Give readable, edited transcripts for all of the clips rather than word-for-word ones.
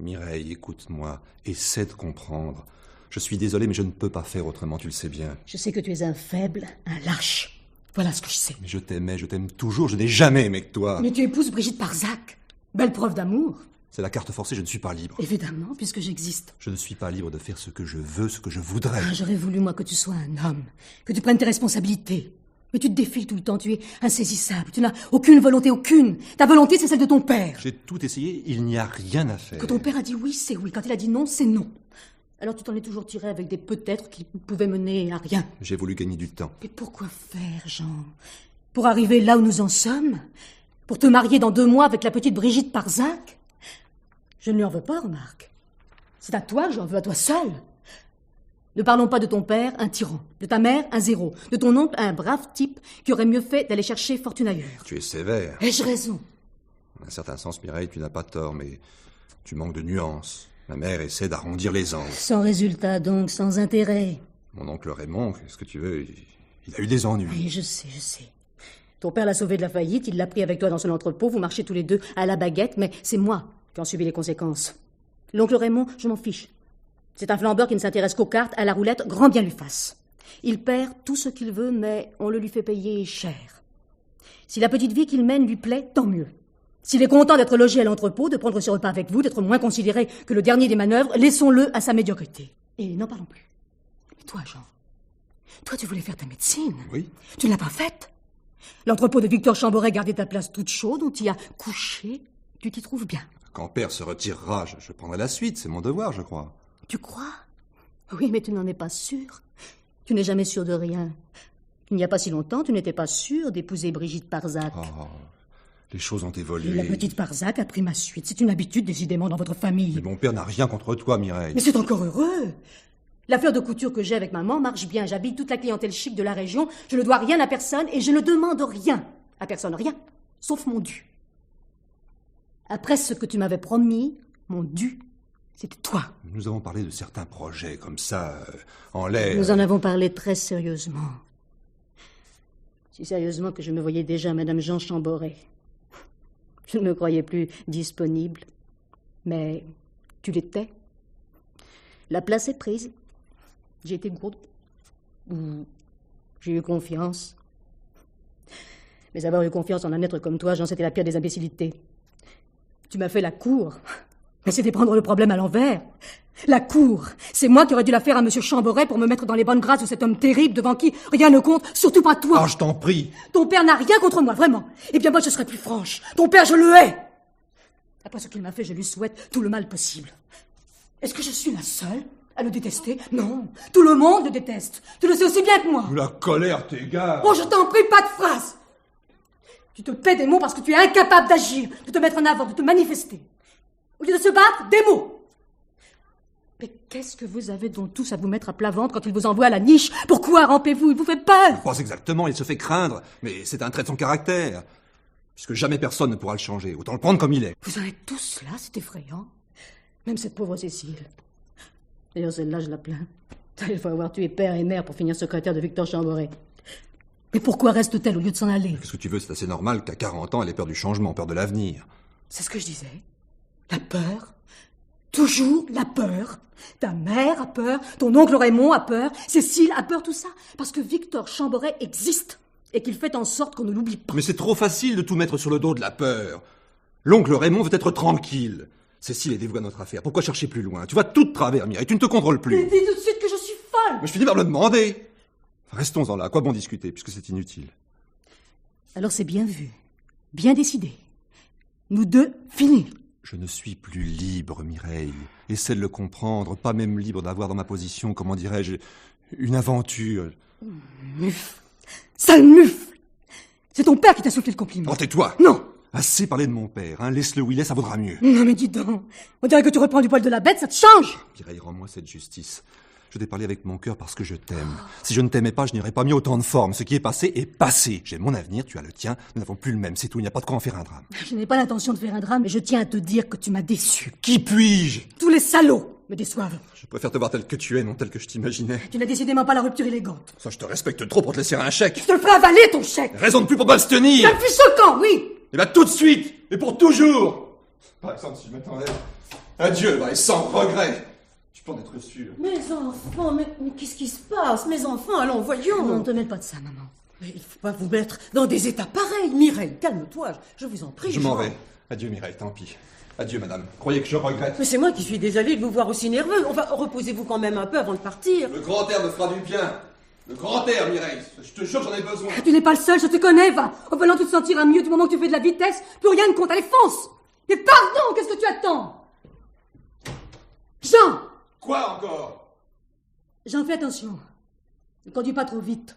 Mireille, écoute-moi. Essaie de comprendre. Je suis désolé, mais je ne peux pas faire autrement, tu le sais bien. Je sais que tu es un faible, un lâche. Voilà ce que je sais. Mais je t'aimais, je t'aime toujours, je n'ai jamais aimé que toi. Mais tu épouses Brigitte Parzac. Belle preuve d'amour. C'est la carte forcée, je ne suis pas libre. Évidemment, puisque j'existe. Je ne suis pas libre de faire ce que je veux, ce que je voudrais. Ah, j'aurais voulu, moi, que tu sois un homme. Que tu prennes tes responsabilités. Mais tu te défiles tout le temps, tu es insaisissable. Tu n'as aucune volonté, aucune. Ta volonté, c'est celle de ton père. J'ai tout essayé, il n'y a rien à faire. Quand ton père a dit oui, c'est oui. Quand il a dit non, c'est non. Alors tu t'en es toujours tiré avec des peut-être qui pouvaient mener à rien. J'ai voulu gagner du temps. Mais pourquoi faire, Jean? Pour arriver là où nous en sommes? Pour te marier dans 2 mois avec la petite Brigitte Parzac? Je ne lui en veux pas, remarque. C'est à toi que j'en veux, à toi seul. Ne parlons pas de ton père, un tyran. De ta mère, un zéro. De ton oncle, un brave type qui aurait mieux fait d'aller chercher fortune ailleurs. Tu es sévère. Ai-je raison? En un certain sens, Mireille, tu n'as pas tort, mais tu manques de nuances. Ma mère essaie d'arrondir les angles. Sans résultat, donc, sans intérêt. Mon oncle Raymond, qu'est-ce que tu veux, il a eu des ennuis. Oui, je sais. Ton père l'a sauvé de la faillite, il l'a pris avec toi dans son entrepôt, vous marchez tous les deux à la baguette, mais c'est moi qui en subis les conséquences. L'oncle Raymond, je m'en fiche. C'est un flambeur qui ne s'intéresse qu'aux cartes, à la roulette, grand bien lui fasse. Il perd tout ce qu'il veut, mais on le lui fait payer cher. Si la petite vie qu'il mène lui plaît, tant mieux. S'il est content d'être logé à l'entrepôt, de prendre ses repas avec vous, d'être moins considéré que le dernier des manœuvres, laissons-le à sa médiocrité. Et n'en parlons plus. Mais toi, Jean, toi tu voulais faire ta médecine. Oui. Tu ne l'as pas faite. L'entrepôt de Victor Chamboret gardait ta place toute chaude, on t'y a couché. Tu t'y trouves bien. Quand père se retirera, je prendrai la suite, c'est mon devoir, je crois. Tu crois? Oui, mais tu n'en es pas sûr. Tu n'es jamais sûr de rien. Il n'y a pas si longtemps, tu n'étais pas sûr d'épouser Brigitte Parzac. Oh, les choses ont évolué. La petite Parzac a pris ma suite. C'est une habitude, décidément, dans votre famille. Mais mon père n'a rien contre toi, Mireille. Mais c'est encore heureux. L'affaire de couture que j'ai avec maman marche bien. J'habite toute la clientèle chic de la région. Je ne dois rien à personne et je ne demande rien à personne. Rien. Sauf mon dû. Après ce que tu m'avais promis, mon dû, c'était toi. Nous avons parlé de certains projets, comme ça, en l'air. Nous en avons parlé très sérieusement. Si sérieusement que je me voyais déjà Madame Jean Chamboret. Je ne me croyais plus disponible. Mais tu l'étais. La place est prise. J'ai été gourde. J'ai eu confiance. Mais avoir eu confiance en un être comme toi, Jean, c'était la pire des imbécilités. Tu m'as fait la cour. Mais c'était prendre le problème à l'envers. La cour, c'est moi qui aurais dû la faire à Monsieur Chamboret pour me mettre dans les bonnes grâces de cet homme terrible devant qui rien ne compte, surtout pas toi. Ah, je t'en prie. Ton père n'a rien contre moi, vraiment. Eh bien moi, je serais plus franche. Ton père, je le hais. Après ce qu'il m'a fait, je lui souhaite tout le mal possible. Est-ce que je suis la seule à le détester? Non, tout le monde le déteste. Tu le sais aussi bien que moi. La colère t'égare. Oh, je t'en prie, pas de phrase. Tu te paies des mots parce que tu es incapable d'agir, de te mettre en avant, de te manifester. Au lieu de se battre, des mots. Mais qu'est-ce que vous avez donc tous à vous mettre à plat ventre quand il vous envoie à la niche? Pourquoi rampez-vous? Il vous fait peur. Pas exactement, il se fait craindre, mais c'est un trait de son caractère. Puisque jamais personne ne pourra le changer, autant le prendre comme il est. Vous en êtes tous là, c'est effrayant. Même cette pauvre Cécile. D'ailleurs, celle-là, je la plains. Il faut avoir tué père et mère pour finir secrétaire de Victor Chamboret. Mais pourquoi reste-t-elle au lieu de s'en aller? Qu'est-ce que tu veux, c'est assez normal qu'à 40 ans, elle ait peur du changement, peur de l'avenir. C'est ce que je disais. La peur. Toujours la peur. Ta mère a peur, ton oncle Raymond a peur, Cécile a peur, tout ça. Parce que Victor Chamboret existe et qu'il fait en sorte qu'on ne l'oublie pas. Mais c'est trop facile de tout mettre sur le dos de la peur. L'oncle Raymond veut être tranquille. Cécile est dévouée à notre affaire. Pourquoi chercher plus loin? Tu vas tout de travers, Mireille. Tu ne te contrôles plus. Mais dis tout de suite que je suis folle. Mais je finis par me le demander. Restons-en là. À quoi bon discuter, puisque c'est inutile? Alors c'est bien vu. Bien décidé. Nous deux, fini. Je ne suis plus libre, Mireille. Essaie de le comprendre. Pas même libre d'avoir dans ma position, comment dirais-je, une aventure. Mufle. Sale mufle. C'est ton père qui t'a soufflé le compliment. Oh, tais-toi. Non. Assez parlé de mon père, hein. Laisse-le où il est, ça vaudra mieux. Non mais dis donc. On dirait que tu reprends du poil de la bête, ça te change. Mireille, rends-moi cette justice. Je t'ai parlé avec mon cœur parce que je t'aime. Si je ne t'aimais pas, je n'irais pas mis autant de forme. Ce qui est passé est passé. J'ai mon avenir, tu as le tien. Nous n'avons plus le même, c'est tout. Il n'y a pas de quoi en faire un drame. Je n'ai pas l'intention de faire un drame, mais je tiens à te dire que tu m'as déçu. Qui puis-je? Tous les salauds me déçoivent. Je préfère te voir tel que tu es, non tel que je t'imaginais. Tu n'as décidément pas la rupture élégante. Ça, je te respecte trop pour te laisser un chèque. Je te le ferai avaler, ton chèque. Raison de plus pour pas se tenir. Ça me fait choquant, oui. Et bah tout de suite, et pour toujours. Par exemple, si je m'attendais. Adieu, et sans regret. Tu peux en être sûr. Mes enfants, mais qu'est-ce qui se passe? Mes enfants, allons, voyons. Non, ne te mêle pas de ça, maman. Mais il ne faut pas vous mettre dans des états pareils. Mireille, calme-toi, je vous en prie. Je m'en vais. Adieu, Mireille, tant pis. Adieu, madame. Croyez que je regrette. Mais c'est moi qui suis désolée de vous voir aussi nerveux. Enfin, reposez-vous quand même un peu avant de partir. Le grand air me fera du bien. Le grand air, Mireille. Je te jure, j'en ai besoin. Tu n'es pas le seul, je te connais, va. Au volant, tu te sentiras mieux du moment que tu fais de la vitesse. Plus rien ne compte, allez, fonce. Mais pardon, qu'est-ce que tu attends? Jean! Quoi encore? Jean, fais attention. Ne conduis pas trop vite.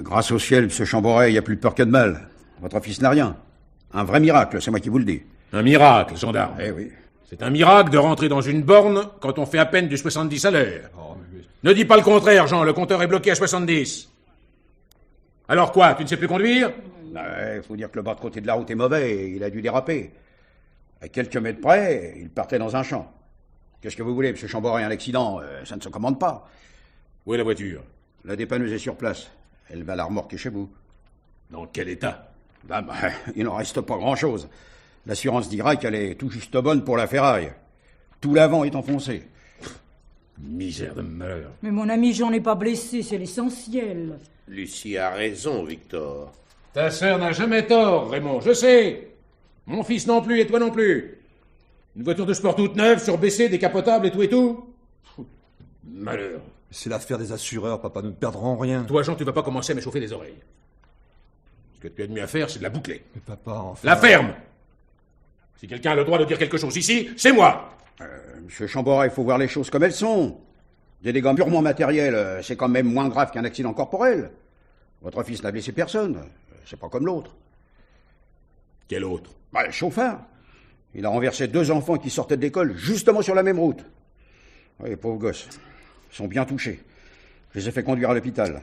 Grâce au ciel, M. Chamboret, il n'y a plus de peur que de mal. Votre fils n'a rien. Un vrai miracle, c'est moi qui vous le dis. Un miracle, gendarme. Eh oui. C'est un miracle de rentrer dans une borne quand on fait à peine du 70 à l'heure. Oh, mais... Ne dis pas le contraire, Jean, le compteur est bloqué à 70. Alors quoi, tu ne sais plus conduire? Il faut dire que le bas de côté de la route est mauvais et il a dû déraper. À quelques mètres près, il partait dans un champ. Qu'est-ce que vous voulez, M. Chamboret, un accident, ça ne se commande pas. Où est la voiture? La dépanneuse est sur place. Elle va la remorquer chez vous. Dans quel état? Il n'en reste pas grand-chose. L'assurance dira qu'elle est tout juste bonne pour la ferraille. Tout l'avant est enfoncé. Misère de malheur. Mais mon ami Jean n'est pas blessé, c'est l'essentiel. Lucie a raison, Victor. Ta sœur n'a jamais tort, Raymond, je sais. Mon fils non plus et toi non plus. Une voiture de sport toute neuve, surbaissée, décapotable et tout. Malheur. C'est l'affaire des assureurs, papa. Nous ne perdrons rien. Toi, Jean, tu vas pas commencer à m'échauffer les oreilles. Ce que tu as de mieux à faire, c'est de la boucler. Mais papa, enfin... La ferme! Si quelqu'un a le droit de dire quelque chose ici, c'est moi! Monsieur Chamboret, il faut voir les choses comme elles sont. Des dégâts purement matériels, c'est quand même moins grave qu'un accident corporel. Votre fils n'a blessé personne. C'est pas comme l'autre. Quel autre? Le chauffard. Il a renversé 2 enfants qui sortaient de l'école, justement sur la même route. Oui, pauvres gosses. Ils sont bien touchés. Je les ai fait conduire à l'hôpital.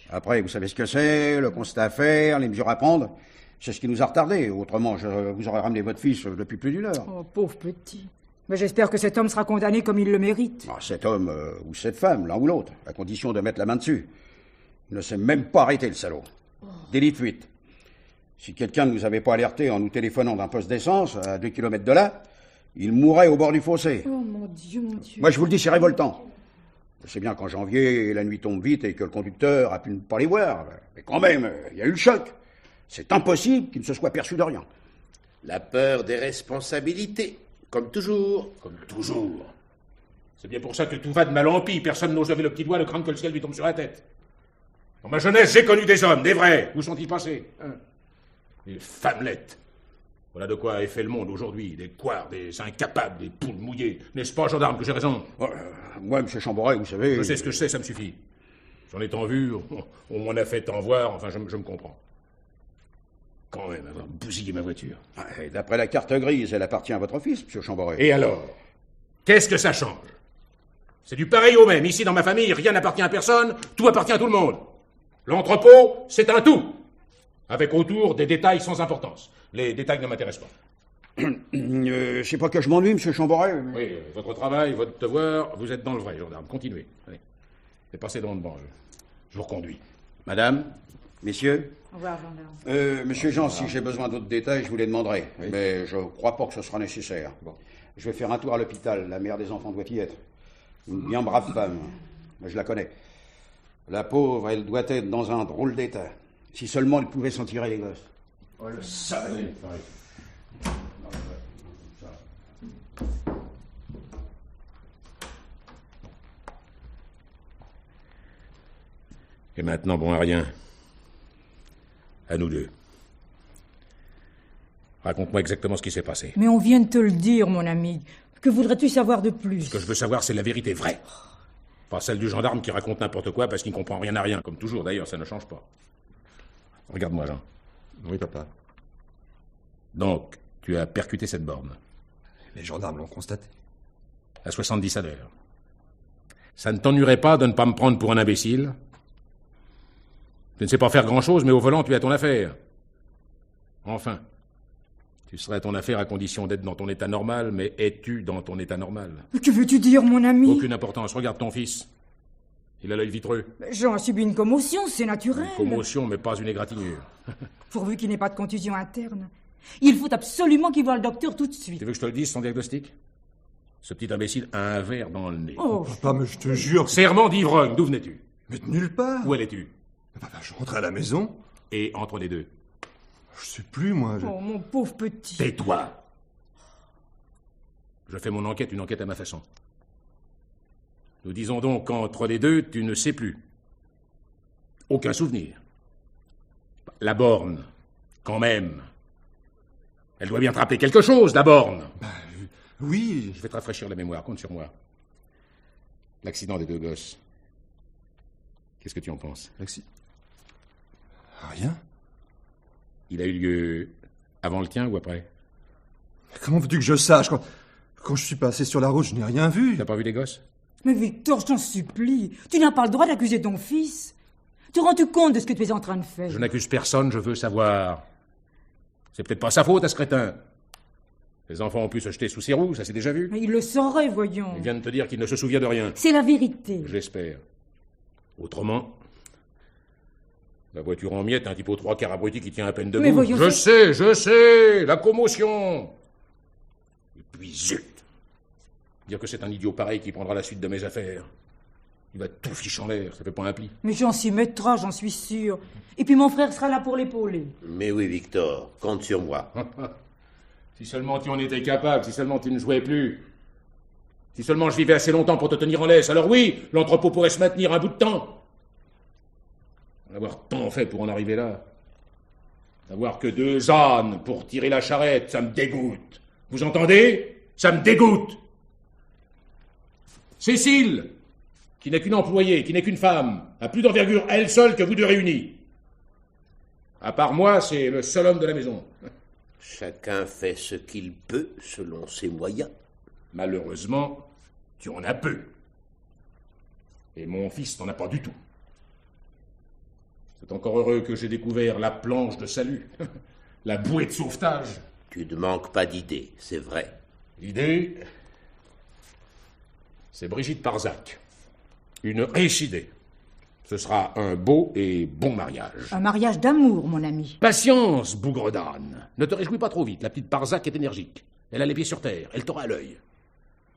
Après, vous savez ce que c'est, le constat à faire, les mesures à prendre. C'est ce qui nous a retardés. Autrement, je vous aurais ramené votre fils depuis plus d'1 heure. Oh, pauvre petit. Mais j'espère que cet homme sera condamné comme il le mérite. Cet homme ou cette femme, l'un ou l'autre, à condition de mettre la main dessus. Il ne s'est même pas arrêté, le salaud. Délit de fuite. Si quelqu'un ne nous avait pas alertés en nous téléphonant d'un poste d'essence, à 2 kilomètres de là, il mourrait au bord du fossé. Oh mon Dieu, mon Dieu. Moi, je vous le dis, c'est révoltant. Je sais bien qu'en janvier, la nuit tombe vite et que le conducteur a pu ne pas les voir. Mais quand même, il y a eu le choc. C'est impossible qu'il ne se soit perçu de rien. La peur des responsabilités, comme toujours. Comme toujours. C'est bien pour ça que tout va de mal en pis. Personne n'ose lever le petit doigt, le craindre que le ciel lui tombe sur la tête. Dans ma jeunesse, j'ai connu des hommes, des vrais. Où sont-ils passés? Des femmelettes. Voilà de quoi est fait le monde aujourd'hui. Des couards, des incapables, des poules mouillées. N'est-ce pas, gendarme, que j'ai raison? Moi, M. Chamboret, vous savez... Je sais ce que je sais, ça me suffit. J'en ai tant vu, on m'en a fait tant voir, enfin, je me comprends. Quand même, avoir bousillé ma voiture. D'après la carte grise, elle appartient à votre fils, M. Chamboret. Et alors? Qu'est-ce que ça change? C'est du pareil au même. Ici, dans ma famille, rien n'appartient à personne, tout appartient à tout le monde. L'entrepôt, c'est un tout. Avec autour des détails sans importance. Les détails ne m'intéressent pas. C'est pas que je m'ennuie, M. Chamboret. Mais... Oui, votre travail, votre devoir, vous êtes dans le vrai, gendarme. Continuez. Allez. Et passez dans le banc. Je vous reconduis. Madame, messieurs. Au revoir, gendarme. Monsieur Jean, si j'ai besoin d'autres détails, je vous les demanderai. Oui. Mais je crois pas que ce sera nécessaire. Bon. Je vais faire un tour à l'hôpital. La mère des enfants doit y être. Une bien brave femme. Mais je la connais. La pauvre, elle doit être dans un drôle d'état. Si seulement elle pouvait s'en tirer les gosses. Oh, le salaud. Et maintenant, bon à rien. À nous deux. Raconte-moi exactement ce qui s'est passé. Mais on vient de te le dire, mon ami. Que voudrais-tu savoir de plus? Ce que je veux savoir, c'est la vérité vraie. Pas celle du gendarme qui raconte n'importe quoi parce qu'il ne comprend rien à rien. Comme toujours, d'ailleurs, ça ne change pas. Regarde-moi, Jean. Oui, papa. Donc, tu as percuté cette borne. Les gendarmes l'ont constaté. À 70 à l'heure. Ça ne t'ennuierait pas de ne pas me prendre pour un imbécile? Tu ne sais pas faire grand-chose, mais au volant, tu as ton affaire. Enfin, tu serais ton affaire à condition d'être dans ton état normal, mais es-tu dans ton état normal? Mais que veux-tu dire, mon ami? Aucune importance. Regarde ton fils. Il a l'œil vitreux. Jean a subi une commotion, c'est naturel. Une commotion, mais pas une égratignure. Pourvu qu'il n'ait pas de contusion interne. Il faut absolument qu'il voie le docteur tout de suite. Tu veux que je te le dise, son diagnostic? Ce petit imbécile a un verre dans le nez. Oh, Papa, mais je te jure... Serment d'ivrogne, d'où venais-tu? Mais de nulle part. Où allais-tu? Papa, je rentrais à la maison. Et entre les deux? Je sais plus, moi. oh, mon pauvre petit. Tais-toi! Je fais mon enquête, une enquête à ma façon. Nous disons donc qu'entre les deux, tu ne sais plus. Aucun souvenir. La borne, quand même. Elle doit bien te rappeler quelque chose, la borne. Oui. Je vais te rafraîchir la mémoire, compte sur moi. L'accident des deux gosses. Qu'est-ce que tu en penses? Rien. Il a eu lieu avant le tien ou après? Comment veux-tu que je sache? Quand je suis passé sur la route, je n'ai rien vu. Tu n'as pas vu les gosses? Mais Victor, je t'en supplie. Tu n'as pas le droit d'accuser ton fils. Te rends-tu compte de ce que tu es en train de faire? Je n'accuse personne, je veux savoir. C'est peut-être pas sa faute à ce crétin. Les enfants ont pu se jeter sous ses roues, ça s'est déjà vu. Mais il le saurait, voyons. Il vient de te dire qu'il ne se souvient de rien. C'est la vérité. J'espère. Autrement, la voiture en miettes, un type aux 3 quarts abruti qui tient à peine debout. Mais voyons, je sais, la commotion. Et puis zut. Dire que c'est un idiot pareil qui prendra la suite de mes affaires. Il va tout fiche en l'air, ça fait pas un pli. Mais Jean s'y mettra, j'en suis sûr. Et puis mon frère sera là pour l'épauler. Mais oui, Victor, compte sur moi. Si seulement tu en étais capable, si seulement tu ne jouais plus. Si seulement je vivais assez longtemps pour te tenir en laisse, alors oui, l'entrepôt pourrait se maintenir un bout de temps. Avoir tant fait pour en arriver là. D'avoir que 2 ânes pour tirer la charrette, ça me dégoûte. Vous entendez? Ça me dégoûte. Cécile, qui n'est qu'une employée, qui n'est qu'une femme, a plus d'envergure elle seule que vous deux réunis. À part moi, c'est le seul homme de la maison. Chacun fait ce qu'il peut selon ses moyens. Malheureusement, tu en as peu. Et mon fils n'en a pas du tout. C'est encore heureux que j'ai découvert la planche de salut, la bouée de sauvetage. Tu ne manques pas d'idées, c'est vrai. L'idée, c'est Brigitte Barzac. Une riche idée. Ce sera un beau et bon mariage. Un mariage d'amour, mon ami. Patience, bougre d'âne. Ne te réjouis pas trop vite. La petite Barzac est énergique. Elle a les pieds sur terre. Elle t'aura à l'œil.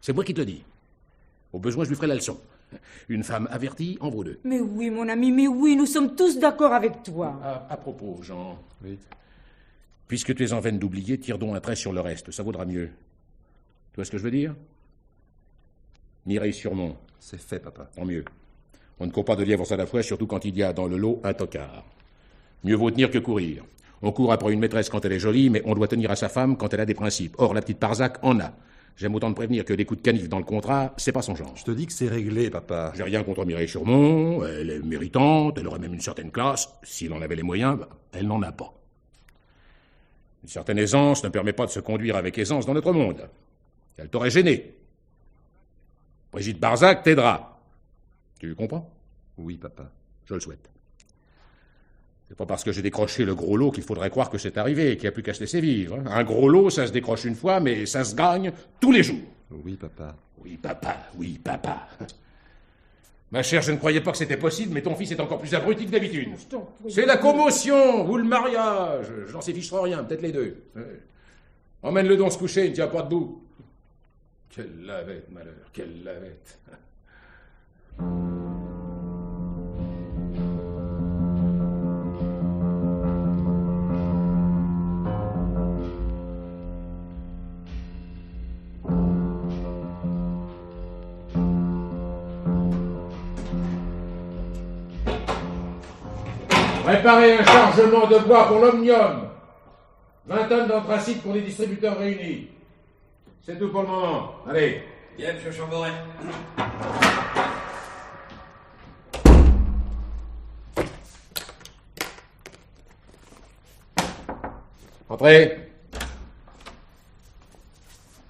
C'est moi qui te le dis. Au besoin, je lui ferai la leçon. Une femme avertie en vaut 2. Mais oui, mon ami, mais oui, nous sommes tous d'accord avec toi. À propos, Jean. Oui. Puisque tu es en veine d'oublier, tire donc un trait sur le reste. Ça vaudra mieux. Tu vois ce que je veux dire? Mireille-sur-Mont. C'est fait, papa. Tant mieux. On ne court pas de lièvres à la fois, surtout quand il y a dans le lot un tocard. Mieux vaut tenir que courir. On court après une maîtresse quand elle est jolie, mais on doit tenir à sa femme quand elle a des principes. Or, la petite Barzac en a. J'aime autant te prévenir que les coups de canif dans le contrat, c'est pas son genre. Je te dis que c'est réglé, papa. J'ai rien contre Mireille-sur-Mont, elle est méritante, elle aurait même une certaine classe. S'il en avait les moyens, elle n'en a pas. Une certaine aisance ne permet pas de se conduire avec aisance dans notre monde. Elle t'aurait gêné. Brigitte Barzac t'aidera. Tu comprends? Oui, papa. Je le souhaite. C'est pas parce que j'ai décroché le gros lot qu'il faudrait croire que c'est arrivé, qu'il n'y a plus qu'à se laisser vivre. Hein. Un gros lot, ça se décroche une fois, mais ça se gagne tous les jours. Oui, papa. Oui, papa, oui, papa. Ma chère, je ne croyais pas que c'était possible, mais ton fils est encore plus abruti que d'habitude. C'est la commotion ou le mariage. J'en sais fichera rien, peut-être les deux. Emmène-le donc se coucher, il ne tient pas debout. Quelle lavette, malheur, quelle lavette. Préparez un chargement de bois pour l'Omnium. 20 tonnes d'anthracite pour les distributeurs réunis. C'est tout pour le moment. Allez. Bien, monsieur Chamboret. Entrez.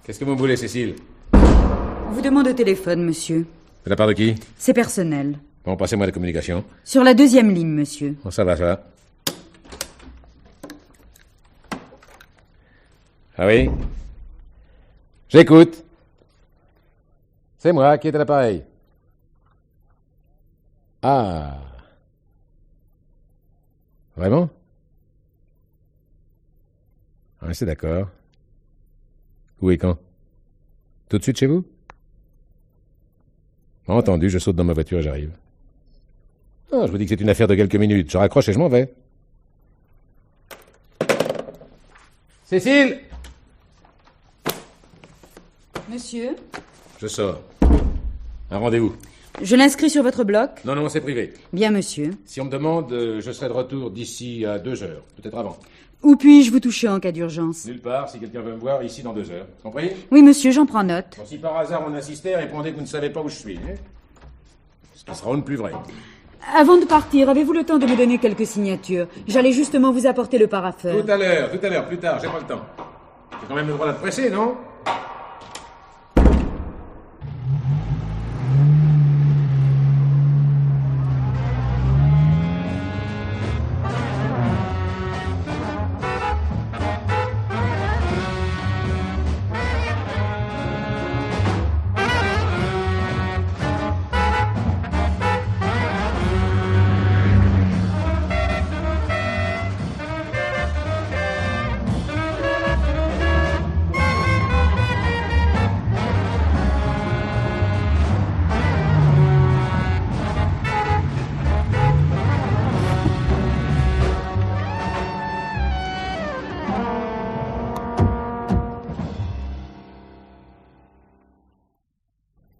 Qu'est-ce que vous voulez, Cécile? On vous demande au téléphone, monsieur. De la part de qui? C'est personnel. Bon, passez-moi la communication. Sur la 2e ligne, monsieur. Bon, ça va, ça va. Ah oui? J'écoute. C'est moi qui est à l'appareil. Ah. Vraiment? Ah, c'est d'accord. Où et quand? Tout de suite chez vous? Entendu, je saute dans ma voiture et j'arrive. Ah, je vous dis que c'est une affaire de quelques minutes. Je raccroche et je m'en vais. Cécile! Monsieur? Je sors. Un rendez-vous. Je l'inscris sur votre bloc? Non, non, c'est privé. Bien, monsieur. Si on me demande, je serai de retour d'ici à 2 heures. Peut-être avant. Où puis-je vous toucher en cas d'urgence? Nulle part, si quelqu'un veut me voir, ici dans 2 heures. Compris? Oui, monsieur, j'en prends note. Bon, si par hasard on insistait, répondez que vous ne savez pas où je suis. Hein? Ce qui sera le plus vrai. Avant de partir, avez-vous le temps de me donner quelques signatures? J'allais justement vous apporter le paraffeur. Tout à l'heure, plus tard, j'ai pas le temps. J'ai quand même le droit d'être pressé, non?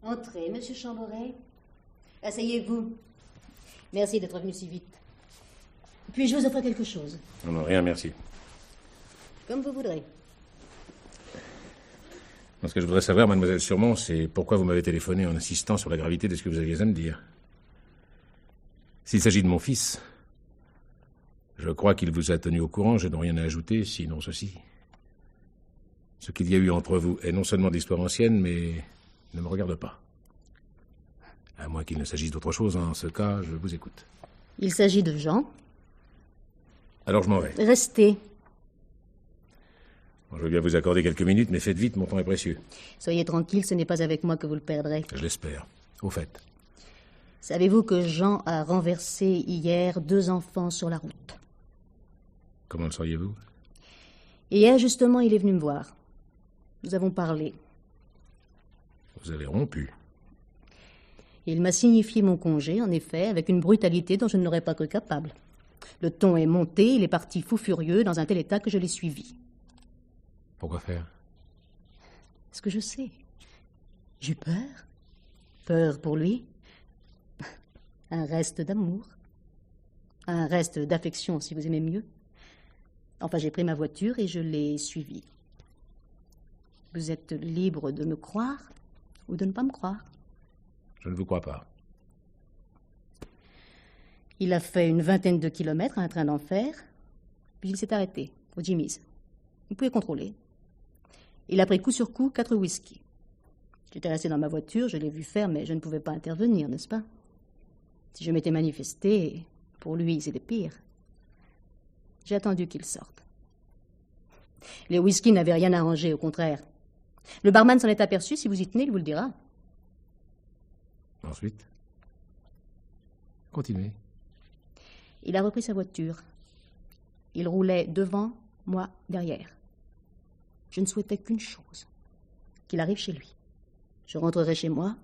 Entrez, monsieur Chamboret. Asseyez-vous. Merci d'être venu si vite. Puis-je vous offrir quelque chose? Non, non, rien, merci. Comme vous voudrez. Ce que je voudrais savoir, mademoiselle Surmont, c'est pourquoi vous m'avez téléphoné en insistant sur la gravité de ce que vous aviez à me dire. S'il s'agit de mon fils, je crois qu'il vous a tenu au courant, je n'ai rien à ajouter, sinon ceci. Ce qu'il y a eu entre vous est non seulement d'histoire ancienne, mais ne me regarde pas. À moins qu'il ne s'agisse d'autre chose, en ce cas, je vous écoute. Il s'agit de Jean. Alors je m'en vais. Restez. Bon, je veux bien vous accorder quelques minutes, mais faites vite, mon temps est précieux. Soyez tranquille, ce n'est pas avec moi que vous le perdrez. Je l'espère. Au fait. Savez-vous que Jean a renversé hier 2 enfants sur la route? Comment le sauriez-vous? Hier, justement, il est venu me voir. Nous avons parlé. Vous avez rompu. Il m'a signifié mon congé, en effet, avec une brutalité dont je ne l'aurais pas cru capable. Le ton est monté, il est parti fou furieux, dans un tel état que je l'ai suivi. Pourquoi faire? Ce que je sais. J'ai peur. Peur pour lui. Un reste d'amour. Un reste d'affection, si vous aimez mieux. Enfin, j'ai pris ma voiture et je l'ai suivi. Vous êtes libre de me croire ou de ne pas me croire. Je ne vous crois pas. Il a fait une 20aine de kilomètres à un train d'enfer, puis il s'est arrêté, au Jimmy's. Vous pouvez contrôler. Il a pris coup sur coup 4 whisky. J'étais resté dans ma voiture, je l'ai vu faire, mais je ne pouvais pas intervenir, n'est-ce pas? Si je m'étais manifesté, pour lui, c'était pire. J'ai attendu qu'il sorte. Les whisky n'avaient rien arrangé, au contraire. Le barman s'en est aperçu, si vous y tenez, il vous le dira. Ensuite? Continuez. Il a repris sa voiture. Il roulait devant, moi derrière. Je ne souhaitais qu'une chose, qu'il arrive chez lui. Je rentrerai chez moi,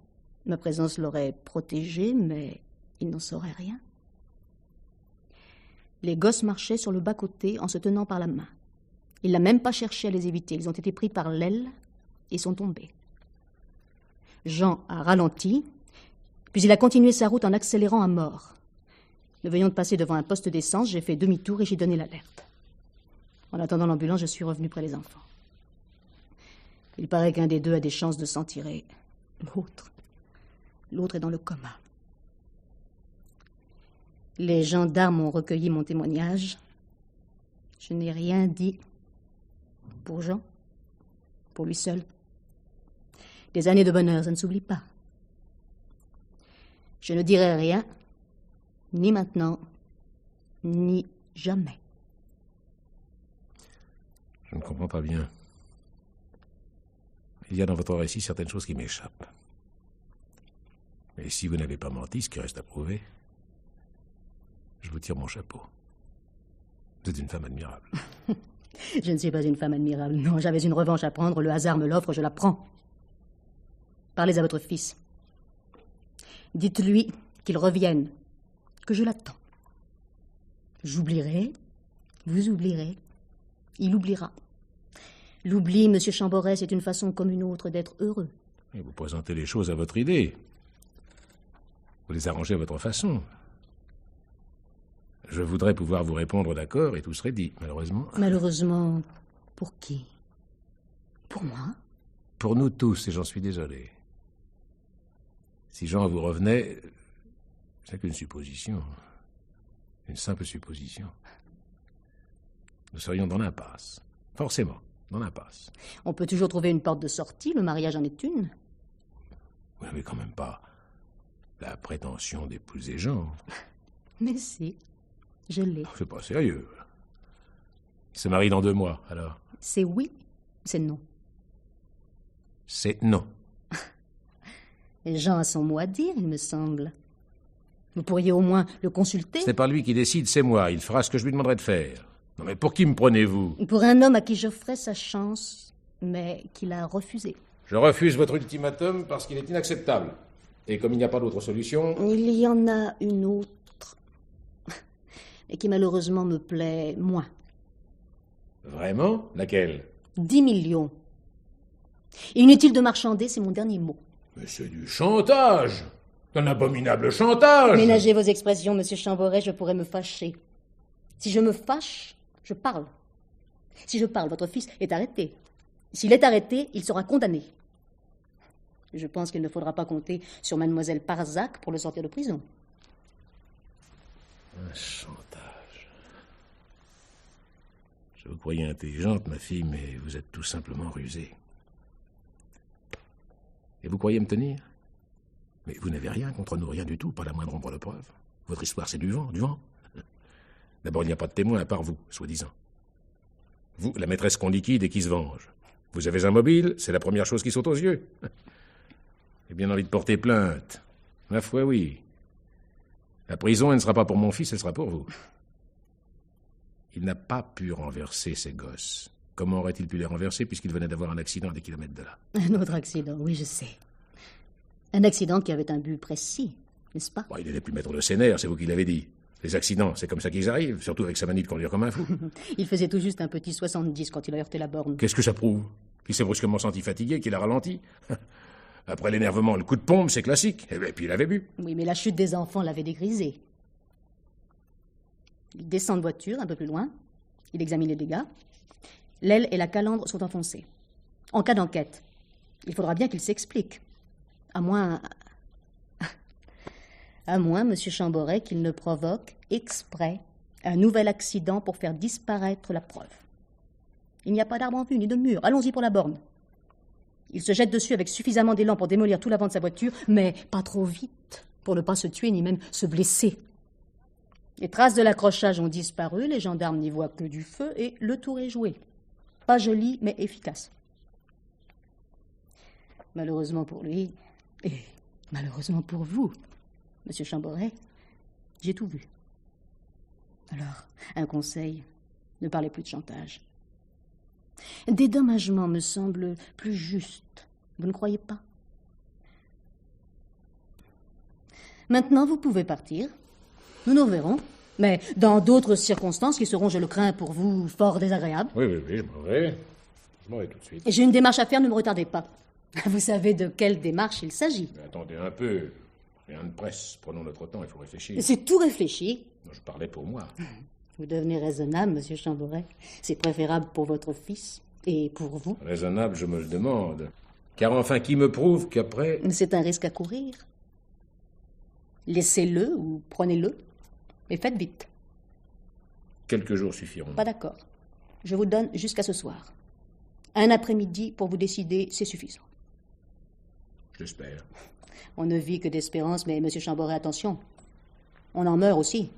ma présence l'aurait protégé, mais il n'en saurait rien. Les gosses marchaient sur le bas-côté en se tenant par la main. Il n'a même pas cherché à les éviter, ils ont été pris par l'aile et sont tombés. Jean a ralenti, puis il a continué sa route en accélérant à mort. Nous venions de passer devant un poste d'essence, j'ai fait demi-tour et j'ai donné l'alerte. En attendant l'ambulance, je suis revenu près des enfants. Il paraît qu'un des deux a des chances de s'en tirer. L'autre est dans le coma. Les gendarmes ont recueilli mon témoignage. Je n'ai rien dit pour Jean, pour lui seul. Des années de bonheur, ça ne s'oublie pas. Je ne dirai rien, ni maintenant, ni jamais. Je ne comprends pas bien. Il y a dans votre récit certaines choses qui m'échappent. Mais si vous n'avez pas menti, ce qui reste à prouver, je vous tire mon chapeau. Vous êtes une femme admirable. Je ne suis pas une femme admirable. Non, j'avais une revanche à prendre. Le hasard me l'offre, je la prends. Parlez à votre fils. Dites-lui qu'il revienne, que je l'attends. J'oublierai, vous oublierez, il oubliera. L'oubli, monsieur Chamboret, c'est une façon comme une autre d'être heureux. Et vous présentez les choses à votre idée. Vous les arrangez à votre façon. Je voudrais pouvoir vous répondre d'accord et tout serait dit, malheureusement. Malheureusement, pour qui? Pour moi? Pour nous tous, et j'en suis désolé. Si Jean vous revenait, c'est qu'une supposition. Une simple supposition. Nous serions dans l'impasse. Forcément, dans l'impasse. On peut toujours trouver une porte de sortie, le mariage en est une. Vous n'avez quand même pas la prétention d'épouser Jean. Mais si, je l'ai. C'est pas sérieux. Il se marie dans 2 mois, alors. C'est oui, c'est non. C'est non. Et Jean a son mot à dire, il me semble. Vous pourriez au moins le consulter. Ce n'est pas lui qui décide, c'est moi. Il fera ce que je lui demanderai de faire. Non mais pour qui me prenez-vous? Pour un homme à qui j'offrais sa chance, mais qu'il a refusé. Je refuse votre ultimatum parce qu'il est inacceptable. Et comme il n'y a pas d'autre solution... Il y en a une autre, mais qui malheureusement me plaît moins. Vraiment? Laquelle? 10 millions. Inutile de marchander, c'est mon dernier mot. Mais c'est du chantage! Un abominable chantage! Ménagez vos expressions, monsieur Chamboret, je pourrais me fâcher. Si je me fâche, je parle. Si je parle, votre fils est arrêté. S'il est arrêté, il sera condamné. Je pense qu'il ne faudra pas compter sur mademoiselle Parzac pour le sortir de prison. Un chantage. Je vous croyais intelligente, ma fille, mais vous êtes tout simplement rusée. Et vous croyez me tenir? Mais vous n'avez rien contre nous, rien du tout, pas la moindre ombre de preuve. Votre histoire, c'est du vent, du vent. D'abord, il n'y a pas de témoin à part vous, soi-disant. Vous, la maîtresse qu'on liquide et qui se venge. Vous avez un mobile, c'est la première chose qui saute aux yeux. J'ai bien envie de porter plainte. Ma foi, oui. La prison, elle ne sera pas pour mon fils, elle sera pour vous. Il n'a pas pu renverser ces gosses. Comment aurait-il pu les renverser puisqu'il venait d'avoir un accident à des kilomètres de là? Un autre accident, oui, je sais. Un accident qui avait un but précis, n'est-ce pas? Bon, il n'allait plus mettre le scénaire, c'est vous qui l'avez dit. Les accidents, c'est comme ça qu'ils arrivent, surtout avec sa manie de conduire comme un fou. Il faisait tout juste un petit 70 quand il a heurté la borne. Qu'est-ce que ça prouve? Qu'il s'est brusquement senti fatigué, qu'il a ralenti? Après l'énervement, le coup de pompe, c'est classique. Et puis il avait bu. Oui, mais la chute des enfants l'avait dégrisé. Il descend de voiture, un peu plus loin. Il examine les dégâts. L'aile et la calandre sont enfoncées. En cas d'enquête, il faudra bien qu'il s'explique. À moins, monsieur Chamboret, qu'il ne provoque exprès un nouvel accident pour faire disparaître la preuve. Il n'y a pas d'arbre en vue, ni de mur. Allons-y pour la borne. Il se jette dessus avec suffisamment d'élan pour démolir tout l'avant de sa voiture, mais pas trop vite, pour ne pas se tuer ni même se blesser. Les traces de l'accrochage ont disparu, les gendarmes n'y voient que du feu et le tour est joué. Pas joli, mais efficace. Malheureusement pour lui, et malheureusement pour vous, monsieur Chamboret, j'ai tout vu. Alors, un conseil, ne parlez plus de chantage. Dédommagement me semble plus juste, vous ne croyez pas? Maintenant, vous pouvez partir. Nous nous reverrons, mais dans d'autres circonstances qui seront, je le crains, pour vous fort désagréables. Oui, je m'en vais. Je m'en vais tout de suite. J'ai une démarche à faire, ne me retardez pas. Vous savez de quelle démarche il s'agit. Mais attendez un peu. Rien ne presse. Prenons notre temps, il faut réfléchir. C'est tout réfléchi. Je parlais pour moi. Vous devenez raisonnable, monsieur Chamboret. C'est préférable pour votre fils et pour vous. Raisonnable, je me le demande. Car enfin, qui me prouve qu'après... C'est un risque à courir. Laissez-le ou prenez-le, mais faites vite. Quelques jours suffiront. Pas d'accord. Je vous donne jusqu'à ce soir. Un après-midi pour vous décider, c'est suffisant. Je l'espère. On ne vit que d'espérance, mais monsieur Chamboret, attention. On en meurt aussi.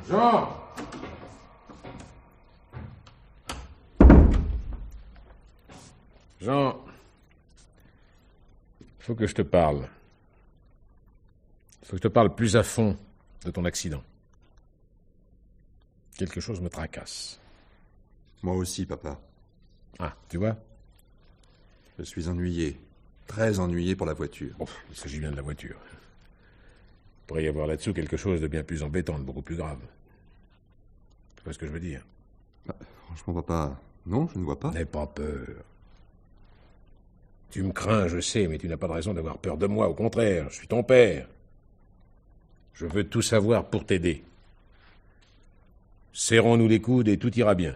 Jean! Jean, il faut que je te parle. Il faut que je te parle plus à fond de ton accident. Quelque chose me tracasse. Moi aussi, papa. Ah, tu vois? Je suis ennuyé. Très ennuyé pour la voiture. Oh, il s'agit bien de la voiture. Il pourrait y avoir là-dessous quelque chose de bien plus embêtant, de beaucoup plus grave. Tu vois ce que je veux dire? Franchement, papa, non, je ne vois pas. N'aie pas peur. Tu me crains, je sais, mais tu n'as pas de raison d'avoir peur de moi. Au contraire, je suis ton père. Je veux tout savoir pour t'aider. Serrons-nous les coudes et tout ira bien.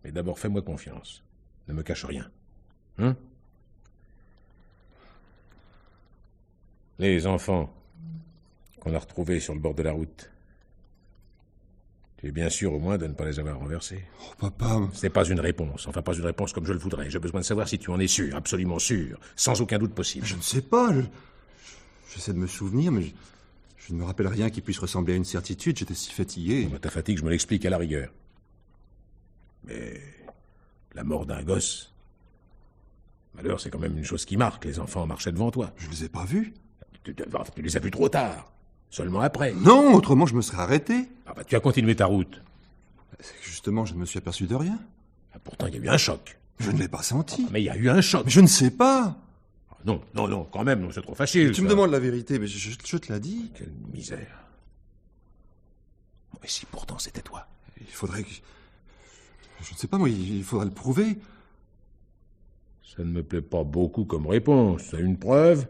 Mais d'abord, fais-moi confiance. Ne me cache rien. Hein? Les enfants qu'on a retrouvés sur le bord de la route. Tu es bien sûr au moins de ne pas les avoir renversés. Oh, papa... Ce n'est pas une réponse. Enfin, pas une réponse comme je le voudrais. J'ai besoin de savoir si tu en es sûr, absolument sûr, sans aucun doute possible. Je ne sais pas. J'essaie de me souvenir, mais je ne me rappelle rien qui puisse ressembler à une certitude. J'étais si fatigué. Ta fatigue, je me l'explique à la rigueur. Mais la mort d'un gosse... Malheur, c'est quand même une chose qui marque. Les enfants marchaient devant toi. Je les ai pas vus. Tu les as vus trop tard. Seulement après. Non, autrement je me serais arrêté. Ah bah, tu as continué ta route. C'est que justement, je ne me suis aperçu de rien. Ah, pourtant, il y a eu un choc. Je ne l'ai pas senti. Ah, mais il y a eu un choc. Mais je ne sais pas. Ah, non, quand même, non, c'est trop facile. Tu me demandes la vérité, mais je te l'ai dit. Quelle misère. Mais si pourtant c'était toi. Il faudrait que... Je ne sais pas, moi, il faudrait le prouver. Ça ne me plaît pas beaucoup comme réponse. T'as une preuve?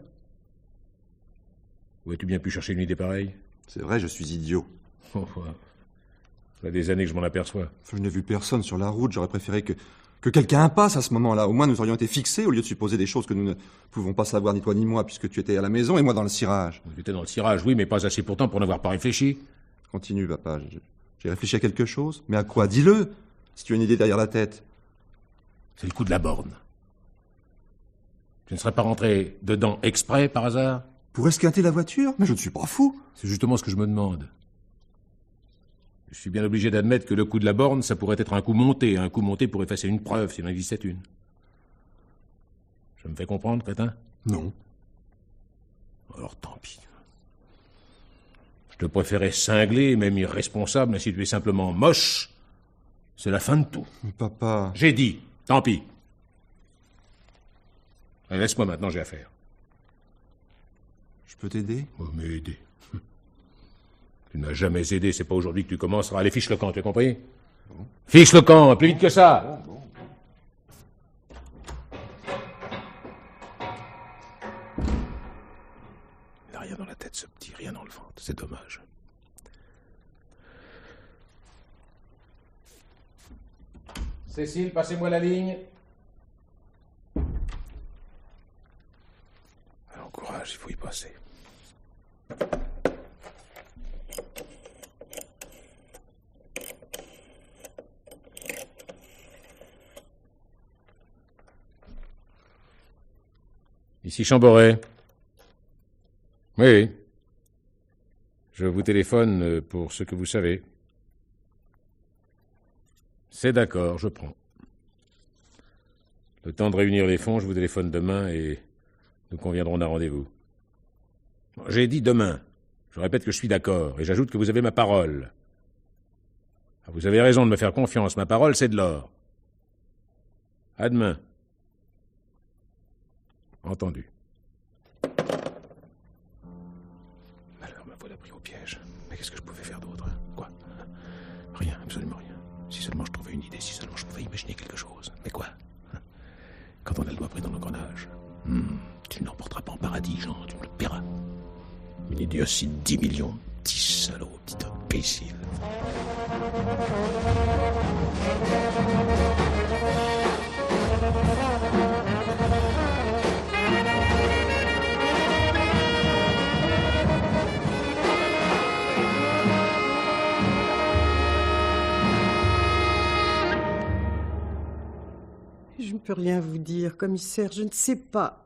Où as-tu bien pu chercher une idée pareille? C'est vrai, je suis idiot. Oh, ouais. Ça fait des années que je m'en aperçois. Je n'ai vu personne sur la route. J'aurais préféré que quelqu'un passe à ce moment-là. Au moins, nous aurions été fixés au lieu de supposer des choses que nous ne pouvons pas savoir, ni toi ni moi, puisque tu étais à la maison et moi dans le cirage. Tu étais dans le cirage, oui, mais pas assez pourtant pour n'avoir pas réfléchi. Continue, papa. J'ai réfléchi à quelque chose. Mais à quoi? Dis-le, si tu as une idée derrière la tête. C'est le coup de la borne. Tu ne serais pas rentré dedans exprès, par hasard? Pour esquinter la voiture? Mais je ne suis pas fou. C'est justement ce que je me demande. Je suis bien obligé d'admettre que le coup de la borne, ça pourrait être un coup monté pour effacer une preuve, s'il en existait une. Je me fais comprendre, crétin? Non. Alors tant pis. Je te préférais cinglé, même irresponsable, mais si tu es simplement moche, c'est la fin de tout. Mais papa... J'ai dit, tant pis. Allez, laisse-moi maintenant, j'ai affaire. Je peux t'aider? Oh, mais aider. Tu n'as jamais aidé, c'est pas aujourd'hui que tu commenceras. Allez, fiche le camp, tu as compris? Bon. Fiche le camp, plus vite que ça. Bon. Il n'a rien dans la tête, ce petit, rien dans le ventre. C'est dommage. Cécile, passez-moi la ligne. Alors, courage, il faut y passer. Ici Chamboret. Oui. Je vous téléphone pour ce que vous savez. C'est d'accord, je prends. Le temps de réunir les fonds, je vous téléphone demain et nous conviendrons d'un rendez-vous. J'ai dit demain. Je répète que je suis d'accord et j'ajoute que vous avez ma parole. Vous avez raison de me faire confiance. Ma parole, c'est de l'or. À demain. Entendu. Alors, me voilà pris au piège. Mais qu'est-ce que je pouvais faire d'autre? Quoi? Rien, absolument rien. Si seulement je trouvais une idée, si seulement je pouvais imaginer quelque chose. Mais quoi? Quand on a le doigt pris dans l'engrenage. Tu ne l'emporteras pas en paradis, Jean, tu me le paieras. Une idiotie de 10 millions, petit salaud, petit imbécile. Je ne peux rien vous dire, commissaire, je ne sais pas.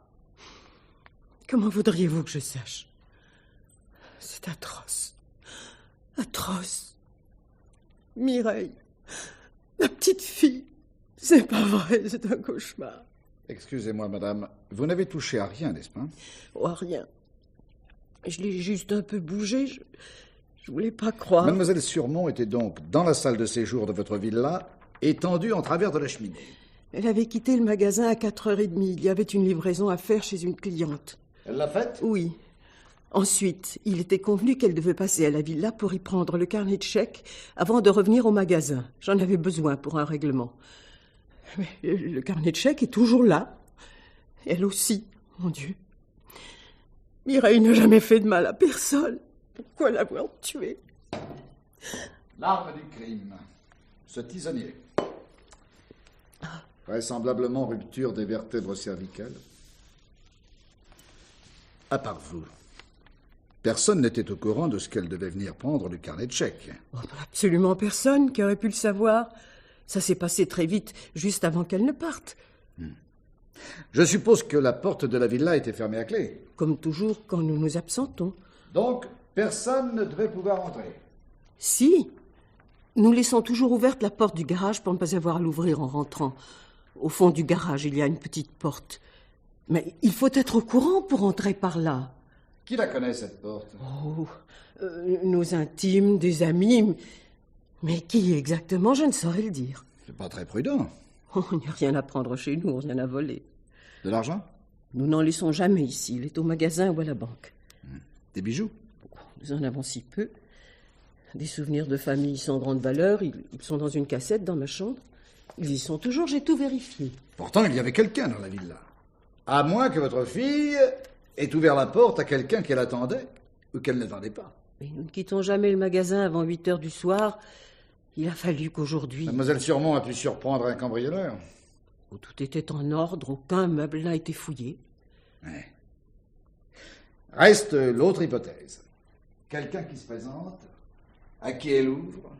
Comment voudriez-vous que je sache? C'est atroce. Atroce. Mireille, la petite fille, c'est pas vrai, c'est un cauchemar. Excusez-moi, madame, vous n'avez touché à rien, n'est-ce pas? Oh, rien. Je l'ai juste un peu bougé, je voulais pas croire. Mademoiselle Surmont était donc dans la salle de séjour de votre villa, étendue en travers de la cheminée. Elle avait quitté le magasin à 4h30. Il y avait une livraison à faire chez une cliente. Elle l'a faite? Oui. Ensuite, il était convenu qu'elle devait passer à la villa pour y prendre le carnet de chèques avant de revenir au magasin. J'en avais besoin pour un règlement. Mais le carnet de chèques est toujours là. Elle aussi, mon Dieu. Mireille n'a jamais fait de mal à personne. Pourquoi l'avoir tuée? L'arme du crime. Ce tisonnier. Vraisemblablement rupture des vertèbres cervicales. À part vous, personne n'était au courant de ce qu'elle devait venir prendre du carnet de chèques. Oh, absolument personne qui aurait pu le savoir. Ça s'est passé très vite, juste avant qu'elle ne parte. Je suppose que la porte de la villa était fermée à clé. Comme toujours quand nous nous absentons. Donc, personne ne devait pouvoir entrer. Si. Nous laissons toujours ouverte la porte du garage pour ne pas avoir à l'ouvrir en rentrant. Au fond du garage, il y a une petite porte. Mais il faut être au courant pour entrer par là. Qui la connaît, cette porte? Oh, nos intimes, des amis. Mais qui exactement, je ne saurais le dire. C'est pas très prudent. Oh, il n'y a rien à prendre chez nous, rien à voler. De l'argent? Nous n'en laissons jamais ici. Il est au magasin ou à la banque. Des bijoux? Nous en avons si peu. Des souvenirs de famille sans grande valeur. Ils sont dans une cassette dans ma chambre. Ils y sont toujours, j'ai tout vérifié. Pourtant, il y avait quelqu'un dans la villa. À moins que votre fille ait ouvert la porte à quelqu'un qu'elle attendait ou qu'elle n'attendait pas. Mais nous ne quittons jamais le magasin avant 8h du soir. Il a fallu qu'aujourd'hui... Mademoiselle Surmont a pu surprendre un cambrioleur. Où tout était en ordre, aucun meuble n'a été fouillé. Ouais. Reste l'autre hypothèse. Quelqu'un qui se présente, à qui elle ouvre,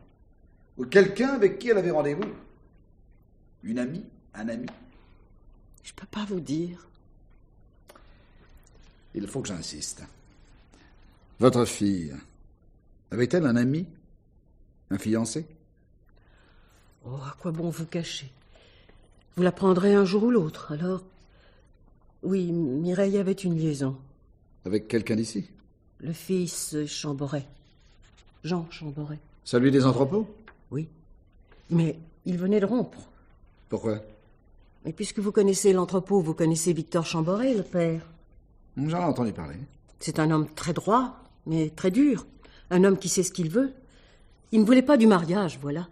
ou quelqu'un avec qui elle avait rendez-vous. Une amie, un ami. Je peux pas vous dire. Il faut que j'insiste. Votre fille, avait-elle un ami? Un fiancé? Oh, à quoi bon vous cacher? Vous la prendrez un jour ou l'autre, alors... Oui, Mireille avait une liaison. Avec quelqu'un d'ici? Le fils Chamboret. Jean Chamboret. Celui des entrepôts? Oui. Mais il venait de rompre. Pourquoi? Mais puisque vous connaissez l'entrepôt, vous connaissez Victor Chamboret, le père. J'en ai entendu parler. C'est un homme très droit, mais très dur. Un homme qui sait ce qu'il veut. Il ne voulait pas du mariage, voilà.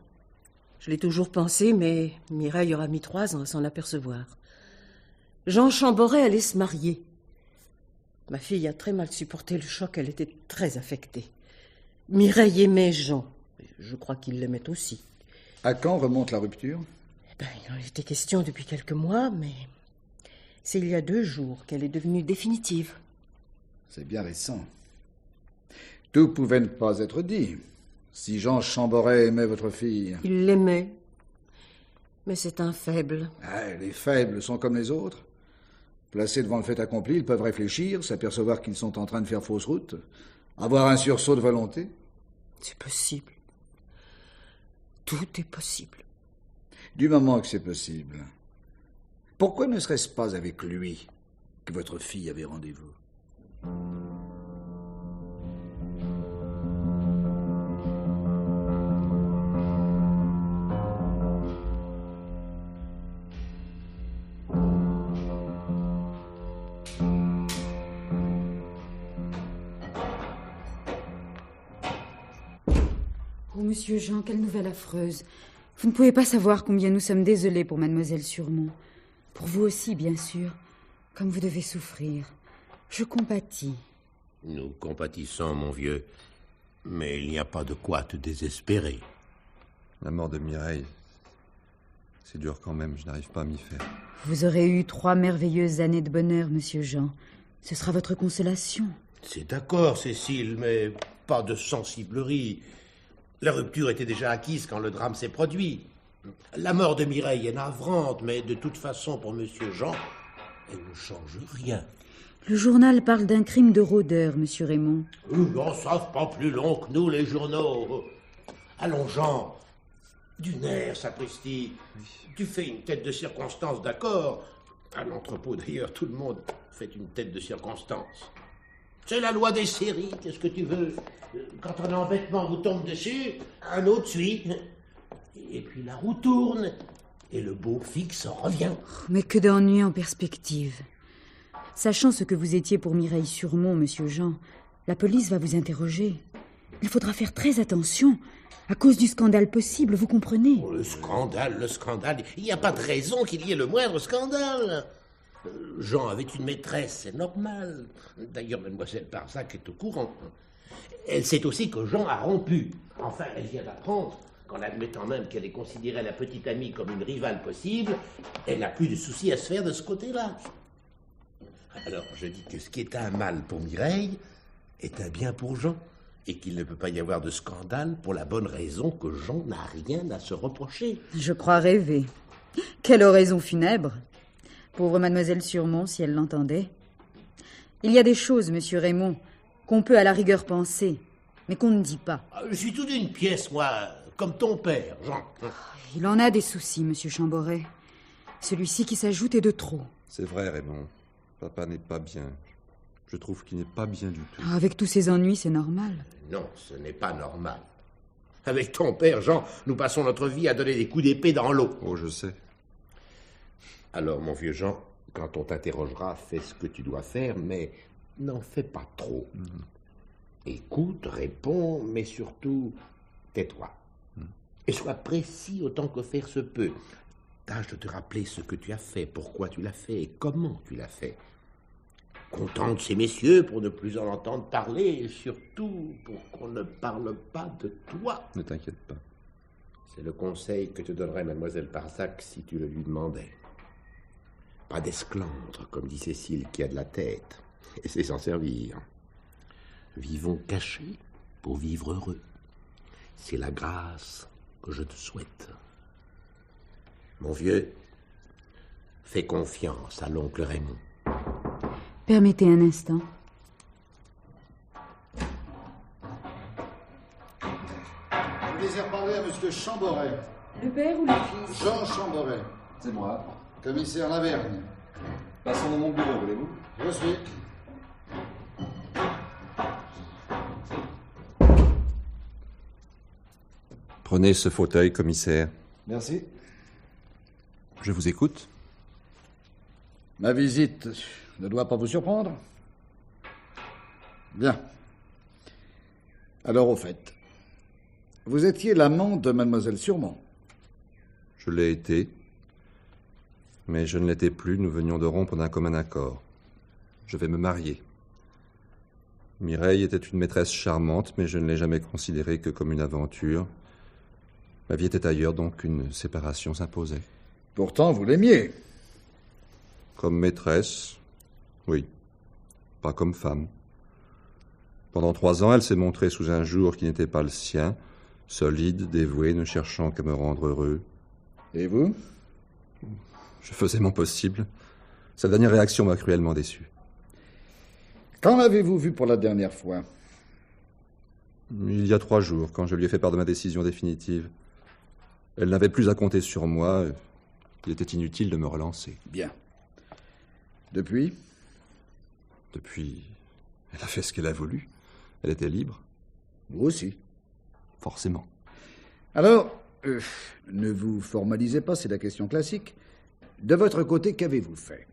Je l'ai toujours pensé, mais Mireille aura mis 3 ans à s'en apercevoir. Jean Chamboret allait se marier. Ma fille a très mal supporté le choc, elle était très affectée. Mireille aimait Jean. Je crois qu'il l'aimait aussi. À quand remonte la rupture? Il en était question depuis quelques mois, mais c'est il y a 2 jours qu'elle est devenue définitive. C'est bien récent. Tout pouvait ne pas être dit. Si Jean Chamboret aimait votre fille... Il l'aimait, mais c'est un faible. Les faibles sont comme les autres. Placés devant le fait accompli, ils peuvent réfléchir, s'apercevoir qu'ils sont en train de faire fausse route, avoir un sursaut de volonté. C'est possible. Tout est possible. Du moment que c'est possible, pourquoi ne serait-ce pas avec lui que votre fille avait rendez-vous? Oh, monsieur Jean, quelle nouvelle affreuse. Vous ne pouvez pas savoir combien nous sommes désolés pour mademoiselle Surmont. Pour vous aussi, bien sûr. Comme vous devez souffrir. Je compatis. Nous compatissons, mon vieux. Mais il n'y a pas de quoi te désespérer. La mort de Mireille, c'est dur quand même, je n'arrive pas à m'y faire. Vous aurez eu 3 merveilleuses années de bonheur, monsieur Jean. Ce sera votre consolation. C'est d'accord, Cécile, mais pas de sensiblerie. La rupture était déjà acquise quand le drame s'est produit. La mort de Mireille est navrante, mais de toute façon, pour monsieur Jean, elle ne change rien. Le journal parle d'un crime de rôdeur, monsieur Raymond. Ils n'en savent pas plus long que nous, les journaux. Allons, Jean. Du nerf, sapristi. Tu fais une tête de circonstance, d'accord. À l'entrepôt, d'ailleurs, tout le monde fait une tête de circonstance. C'est la loi des séries, qu'est-ce que tu veux? Quand un embêtement vous tombe dessus, un autre suit. Et puis la roue tourne, et le beau fixe revient. Mais que d'ennuis en perspective. Sachant ce que vous étiez pour Mireille Surmont, monsieur Jean, la police va vous interroger. Il faudra faire très attention, à cause du scandale possible, vous comprenez? Oh, le scandale. Il n'y a pas de raison qu'il y ait le moindre scandale. Jean avait une maîtresse, c'est normal. D'ailleurs, mademoiselle Barzac est au courant. Elle sait aussi que Jean a rompu. Enfin, elle vient d'apprendre qu'en admettant même qu'elle ait considéré la petite amie comme une rivale possible, elle n'a plus de soucis à se faire de ce côté-là. Alors, je dis que ce qui est un mal pour Mireille est un bien pour Jean, et qu'il ne peut pas y avoir de scandale pour la bonne raison que Jean n'a rien à se reprocher. Je crois rêver. Quelle oraison funèbre. Pauvre mademoiselle Surmont, si elle l'entendait. Il y a des choses, monsieur Raymond, qu'on peut à la rigueur penser, mais qu'on ne dit pas. Je suis tout d'une pièce, moi, comme ton père, Jean. Il en a des soucis, monsieur Chamboret. Celui-ci qui s'ajoute est de trop. C'est vrai, Raymond. Papa n'est pas bien. Je trouve qu'il n'est pas bien du tout. Avec tous ces ennuis, c'est normal. Non, ce n'est pas normal. Avec ton père, Jean, nous passons notre vie à donner des coups d'épée dans l'eau. Oh, je sais. Alors, mon vieux Jean, quand on t'interrogera, fais ce que tu dois faire, mais n'en fais pas trop. Écoute, réponds, mais surtout, tais-toi. Et sois précis autant que faire se peut. Tâche de te rappeler ce que tu as fait, pourquoi tu l'as fait et comment tu l'as fait. Contente ces messieurs pour ne plus en entendre parler et surtout pour qu'on ne parle pas de toi. Ne t'inquiète pas. C'est le conseil que te donnerait mademoiselle Barzac si tu le lui demandais. Pas d'esclandre, comme dit Cécile, qui a de la tête. Et c'est s'en servir. Vivons cachés pour vivre heureux. C'est la grâce que je te souhaite. Mon vieux, fais confiance à l'oncle Raymond. Permettez un instant. Je désire parler à monsieur Chamboret. Le père ou le fils? Jean Chamboret. C'est moi. Commissaire Lavergne. Passons dans mon bureau, voulez-vous? Je suis. Prenez ce fauteuil, commissaire. Merci. Je vous écoute. Ma visite ne doit pas vous surprendre? Bien. Alors, au fait, vous étiez l'amant de mademoiselle Surmont. Je l'ai été, mais je ne l'étais plus. Nous venions de rompre d'un commun accord. Je vais me marier. Mireille était une maîtresse charmante, mais je ne l'ai jamais considérée que comme une aventure. Ma vie était ailleurs, donc une séparation s'imposait. Pourtant, vous l'aimiez. Comme maîtresse, oui. Pas comme femme. Pendant 3 ans, elle s'est montrée sous un jour qui n'était pas le sien, solide, dévouée, ne cherchant qu'à me rendre heureux. Et vous? Je faisais mon possible. Sa dernière réaction m'a cruellement déçu. Quand l'avez-vous vue pour la dernière fois? Il y a 3 jours, quand je lui ai fait part de ma décision définitive. Elle n'avait plus à compter sur moi. Il était inutile de me relancer. Bien. Depuis? Depuis, elle a fait ce qu'elle a voulu. Elle était libre. Vous aussi. Forcément. Alors, ne vous formalisez pas, c'est la question classique. De votre côté, qu'avez-vous fait?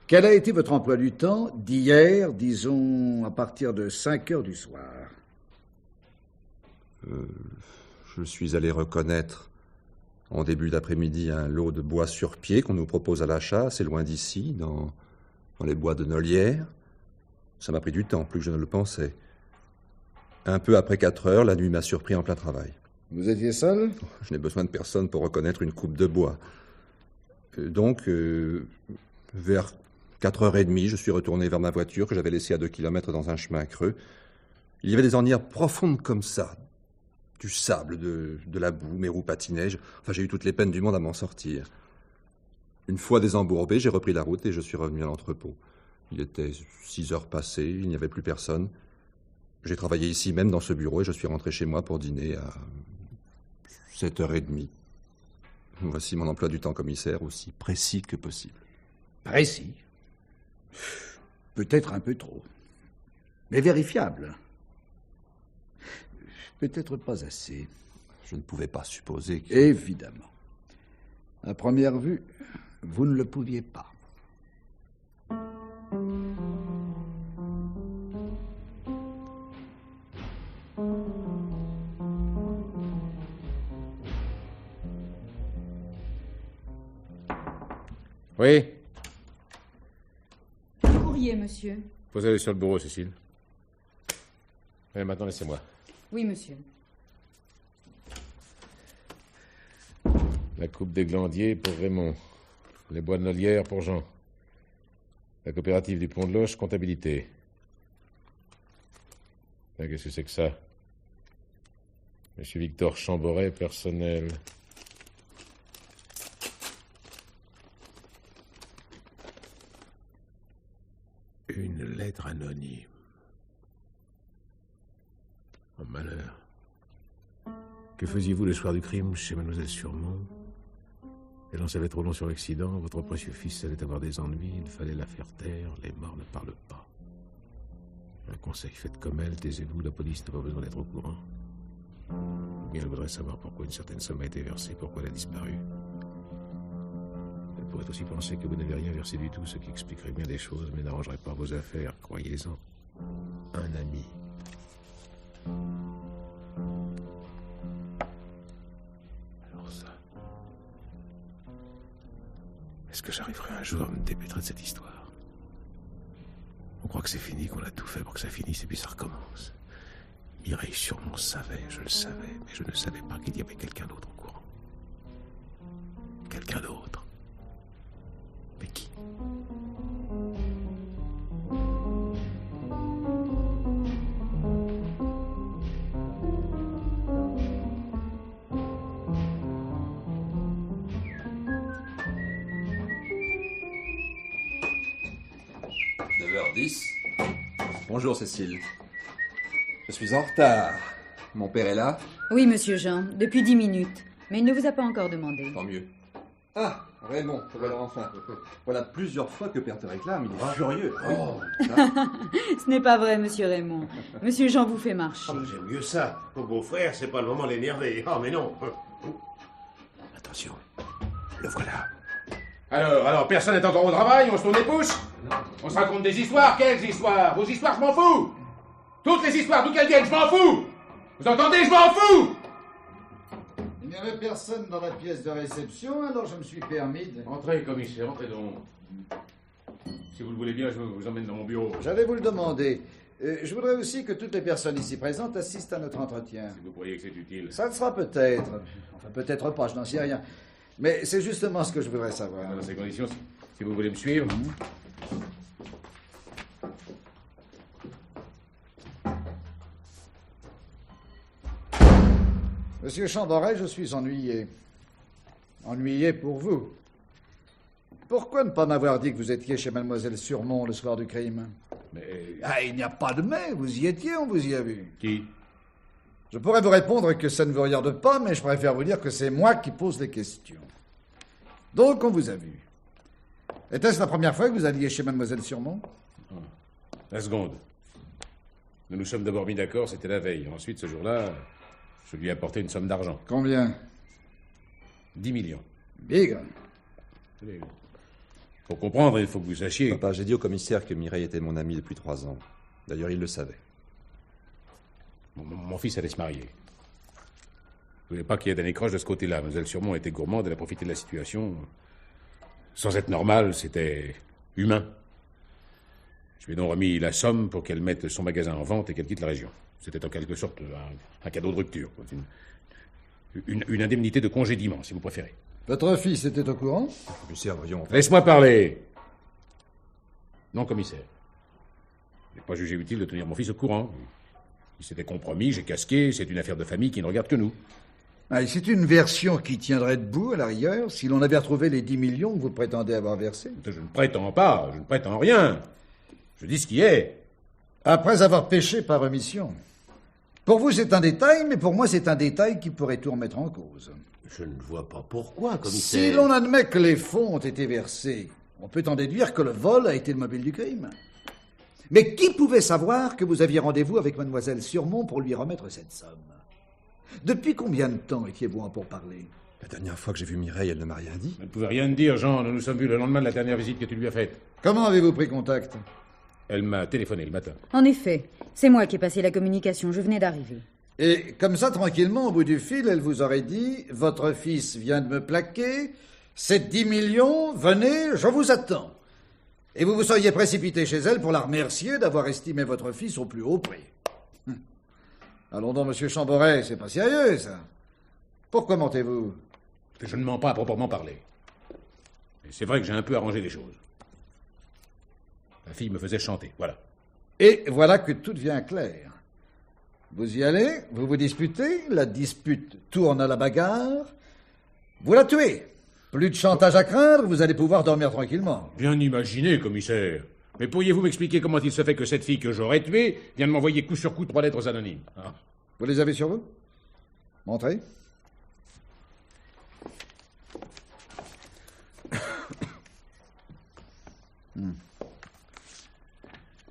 Quel a été votre emploi du temps d'hier, disons, à partir de 5 heures du soir? Je suis allé reconnaître en début d'après-midi un lot de bois sur pied qu'on nous propose à l'achat, assez loin d'ici, dans les bois de Nolière. Ça m'a pris du temps, plus que je ne le pensais. Un peu après 4 heures, la nuit m'a surpris en plein travail. Vous étiez seul? Je n'ai besoin de personne pour reconnaître une coupe de bois. Donc, vers 4h30, je suis retourné vers ma voiture que j'avais laissée à 2 kilomètres dans un chemin creux. Il y avait des ornières profondes comme ça, du sable, de la boue, mes roues patinaient. J'ai eu toutes les peines du monde à m'en sortir. Une fois désembourbé, j'ai repris la route et je suis revenu à l'entrepôt. Il était 6 heures passées, il n'y avait plus personne. J'ai travaillé ici même dans ce bureau et je suis rentré chez moi pour dîner à 7h30. Voici mon emploi du temps, commissaire, aussi précis que possible. Précis? Peut-être un peu trop. Mais vérifiable. Peut-être pas assez. Je ne pouvais pas supposer que... Évidemment. À première vue, vous ne le pouviez pas. Oui? Courrier, monsieur. Posez-le sur le bureau, Cécile. Et maintenant, laissez-moi. Oui, monsieur. La coupe des Glandiers pour Raymond. Les bois de Nolière pour Jean. La coopérative du Pont de Loche, comptabilité. Ah, qu'est-ce que c'est que ça? Monsieur Victor Chamboret, personnel. Une lettre anonyme. Oh, malheur. Que faisiez-vous le soir du crime chez Mademoiselle Surmont? Elle en savait trop long sur l'accident. Votre précieux fils allait avoir des ennuis. Il fallait la faire taire. Les morts ne parlent pas. Un conseil, faites comme elle. Taisez-vous. La police n'a pas besoin d'être au courant. Ou bien elle voudrait savoir pourquoi une certaine somme a été versée, pourquoi elle a disparu. Elle pourrait aussi penser que vous n'avez rien versé du tout, ce qui expliquerait bien des choses, mais n'arrangerait pas vos affaires, croyez-en. Un ami. Alors ça... Est-ce que j'arriverai un jour à me dépêtrer de cette histoire? On croit que c'est fini, qu'on a tout fait pour que ça finisse, et puis ça recommence. Mireille Surmont savait, je le savais, mais je ne savais pas qu'il y avait quelqu'un d'autre au courant. Quelqu'un d'autre. Mais qui? Bonjour, Cécile. Je suis en retard. Mon père est là? Oui, monsieur Jean, depuis 10 minutes. Mais il ne vous a pas encore demandé. Tant mieux. Ah, Raymond, voilà enfin. Voilà plusieurs fois que père te réclame, il est furieux. Oh. Ce n'est pas vrai, monsieur Raymond. Monsieur Jean vous fait marcher. Oh, j'aime mieux ça. Mon beau-frère, c'est pas le moment de l'énerver. Oh, mais non. Attention, le voilà. Alors, personne n'est encore au travail, on se tourne les pouces? On se raconte des histoires? Quelles histoires? Vos histoires, je m'en fous! Toutes les histoires, d'où qu'elles viennent, je m'en fous! Vous entendez, je m'en fous! Il n'y avait personne dans la pièce de réception, alors je me suis permis de... Entrez, commissaire, entrez donc. Si vous le voulez bien, je vous emmène dans mon bureau. J'allais vous le demander. Je voudrais aussi que toutes les personnes ici présentes assistent à notre entretien. Si vous croyez que c'est utile. Ça le sera peut-être. Enfin, peut-être pas, je n'en sais rien. Mais c'est justement ce que je voudrais savoir. Dans ces conditions, si vous voulez me suivre... Monsieur Chamboret, je suis ennuyé. Ennuyé pour vous. Pourquoi ne pas m'avoir dit que vous étiez chez Mademoiselle Surmont le soir du crime? Mais... Ah, il n'y a pas de mais, vous y étiez, on vous y a vu. Qui? Je pourrais vous répondre que ça ne vous regarde pas, mais je préfère vous dire que c'est moi qui pose les questions. Donc, on vous a vu. Était-ce la première fois que vous alliez chez Mademoiselle Surmont? La seconde. Nous nous sommes d'abord mis d'accord, c'était la veille. Ensuite, ce jour-là, je lui ai apporté une somme d'argent. Combien? 10 millions. Bigre. Pour comprendre, il faut que vous sachiez... Papa, j'ai dit au commissaire que Mireille était mon amie depuis 3 ans. D'ailleurs, il le savait. Mon fils allait se marier. Vous voulez pas qu'il y ait d'anécroche de ce côté-là. Mademoiselle Surmont était gourmande, elle a profité de la situation. Sans être normale, c'était humain. Je lui ai donc remis la somme pour qu'elle mette son magasin en vente et qu'elle quitte la région. C'était en quelque sorte un cadeau de rupture. Une indemnité de congédiement, si vous préférez. Votre fils était au courant? Commissaire, voyons. Laisse-moi parler. Non, commissaire. Je n'ai pas jugé utile de tenir mon fils au courant. Il s'était compromis, j'ai casqué, c'est une affaire de famille qui ne regarde que nous. Ah, et c'est une version qui tiendrait debout, à la rigueur, si l'on avait retrouvé les 10 millions que vous prétendez avoir versés. Je ne prétends pas, je ne prétends rien. Je dis ce qui est. Après avoir péché par omission. Pour vous, c'est un détail, mais pour moi, c'est un détail qui pourrait tout remettre en cause. Je ne vois pas pourquoi, commissaire. Si l'on admet que les fonds ont été versés, on peut en déduire que le vol a été le mobile du crime. Mais qui pouvait savoir que vous aviez rendez-vous avec mademoiselle Surmont pour lui remettre cette somme? Depuis combien de temps étiez-vous en pourparlers? La dernière fois que j'ai vu Mireille, elle ne m'a rien dit. Elle ne pouvait rien dire, Jean. Nous nous sommes vus le lendemain de la dernière visite que tu lui as faite. Comment avez-vous pris contact? Elle m'a téléphoné le matin. En effet, c'est moi qui ai passé la communication, je venais d'arriver. Et comme ça, tranquillement, au bout du fil, elle vous aurait dit « Votre fils vient de me plaquer, c'est 10 millions, venez, je vous attends. » Et vous vous seriez précipité chez elle pour la remercier d'avoir estimé votre fils au plus haut prix. Allons donc, monsieur Chamboret, c'est pas sérieux, ça. Pourquoi mentez-vous? Je ne mens pas à proprement parler. Et c'est vrai que j'ai un peu arrangé les choses. La fille me faisait chanter, voilà. Et voilà que tout devient clair. Vous y allez, vous vous disputez, la dispute tourne à la bagarre, vous la tuez. Plus de chantage à craindre, vous allez pouvoir dormir tranquillement. Bien imaginé, commissaire. Mais pourriez-vous m'expliquer comment il se fait que cette fille que j'aurais tuée vient de m'envoyer coup sur coup 3 lettres anonymes? Vous les avez sur vous? Montrez.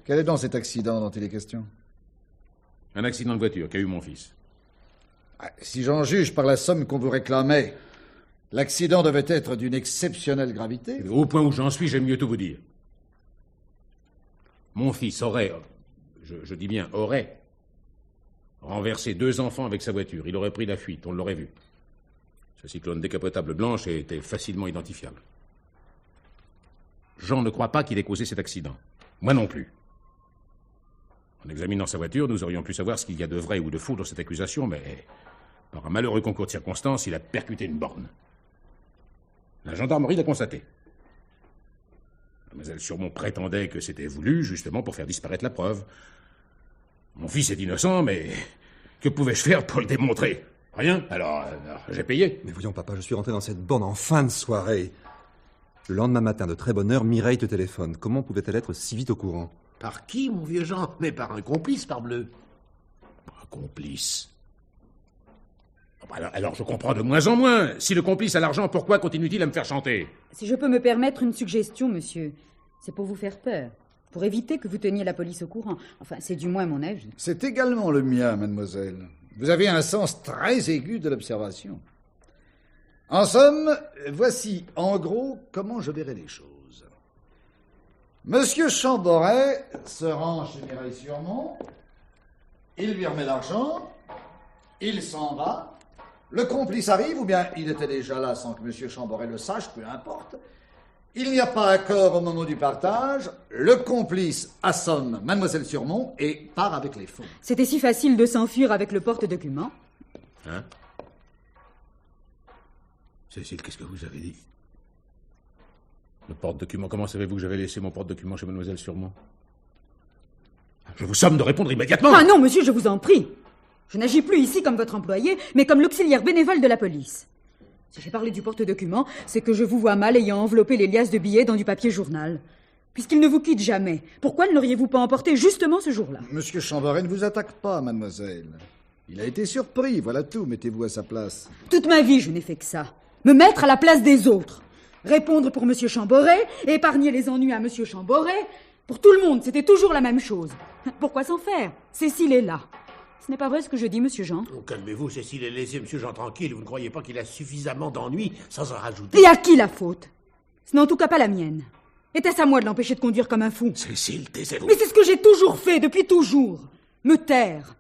Quel est donc cet accident dont il est question? Un accident de voiture qu'a eu mon fils. Si j'en juge par la somme qu'on vous réclamait, l'accident devait être d'une exceptionnelle gravité. Au point où j'en suis, j'aime mieux tout vous dire. Mon fils aurait, je dis bien aurait, renversé 2 enfants avec sa voiture. Il aurait pris la fuite, on l'aurait vu. Ce cyclone décapotable blanche était facilement identifiable. Jean ne croit pas qu'il ait causé cet accident. Moi non plus. En examinant sa voiture, nous aurions pu savoir ce qu'il y a de vrai ou de faux dans cette accusation, mais par un malheureux concours de circonstances, il a percuté une borne. La gendarmerie l'a constaté. Mademoiselle Surmont prétendait que c'était voulu, justement, pour faire disparaître la preuve. Mon fils est innocent, mais que pouvais-je faire pour le démontrer? Rien. Alors, j'ai payé. Mais voyons, papa, je suis rentré dans cette borne en fin de soirée. Le lendemain matin, de très bonne heure, Mireille te téléphone. Comment pouvait-elle être si vite au courant? Par qui, mon vieux Jean? Mais par un complice, parbleu. Un complice? Alors je comprends de moins en moins. Si le complice a l'argent, pourquoi continue-t-il à me faire chanter? Si je peux me permettre une suggestion, monsieur, c'est pour vous faire peur, pour éviter que vous teniez la police au courant. Enfin, c'est du moins mon avis. C'est également le mien, mademoiselle. Vous avez un sens très aigu de l'observation. En somme, voici, en gros, comment je verrai les choses. Monsieur Chamboret se rend chez Mireille Surmont, il lui remet l'argent, il s'en va, le complice arrive, ou bien il était déjà là sans que monsieur Chamboret le sache, peu importe. Il n'y a pas accord au moment du partage, le complice assomme mademoiselle Surmont et part avec les fonds. C'était si facile de s'enfuir avec le porte-document. Hein? Cécile, qu'est-ce que vous avez dit? Le porte-document, comment savez-vous que j'avais laissé mon porte-document chez mademoiselle Surmont? Je vous somme de répondre immédiatement. Ah non, monsieur, je vous en prie. Je n'agis plus ici comme votre employé, mais comme l'auxiliaire bénévole de la police. Si j'ai parlé du porte-document, c'est que je vous vois mal ayant enveloppé les liasses de billets dans du papier journal. Puisqu'il ne vous quitte jamais, pourquoi ne l'auriez-vous pas emporté justement ce jour-là? Monsieur Chamboret ne vous attaque pas, mademoiselle. Il a été surpris, voilà tout, mettez-vous à sa place. Toute ma vie, je n'ai fait que ça. Me mettre à la place des autres. Répondre pour monsieur Chamboret, épargner les ennuis à monsieur Chamboret. Pour tout le monde, c'était toujours la même chose. Pourquoi s'en faire? Cécile est là. Ce n'est pas vrai ce que je dis, monsieur Jean. Oh, calmez-vous, Cécile, et laissez monsieur Jean tranquille. Vous ne croyez pas qu'il a suffisamment d'ennuis sans en rajouter? Et à qui la faute? Ce n'est en tout cas pas la mienne. Était-ce à moi de l'empêcher de conduire comme un fou? Cécile, taisez-vous. Mais c'est ce que j'ai toujours fait, depuis toujours. Me taire.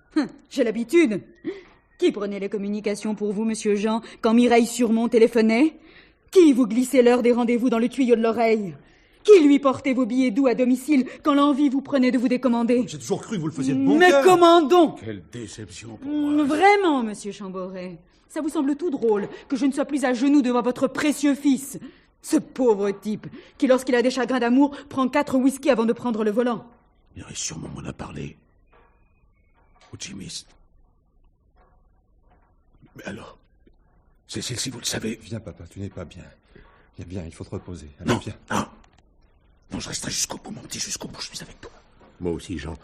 J'ai l'habitude. Qui prenait les communications pour vous, monsieur Jean, quand Mireille Surmont téléphonait? Qui vous glissait l'heure des rendez-vous dans le tuyau de l'oreille? Qui lui portait vos billets doux à domicile quand l'envie vous prenait de vous décommander? J'ai toujours cru que vous le faisiez de bon Mais cœur. comment donc? Quelle déception pour moi. Vraiment, monsieur Chamboret. Ça vous semble tout drôle que je ne sois plus à genoux devant votre précieux fils? Ce pauvre type, qui lorsqu'il a des chagrins d'amour, prend 4 whisky avant de prendre le volant. Mireille Surmont m'en a parlé. Au chimiste. Mais alors, Cécile, si vous le savez... Viens, papa, tu n'es pas bien. Viens, il faut te reposer. Allez, viens. Non, je resterai jusqu'au bout, mon petit, jusqu'au bout, je suis avec toi. Moi aussi, Jean.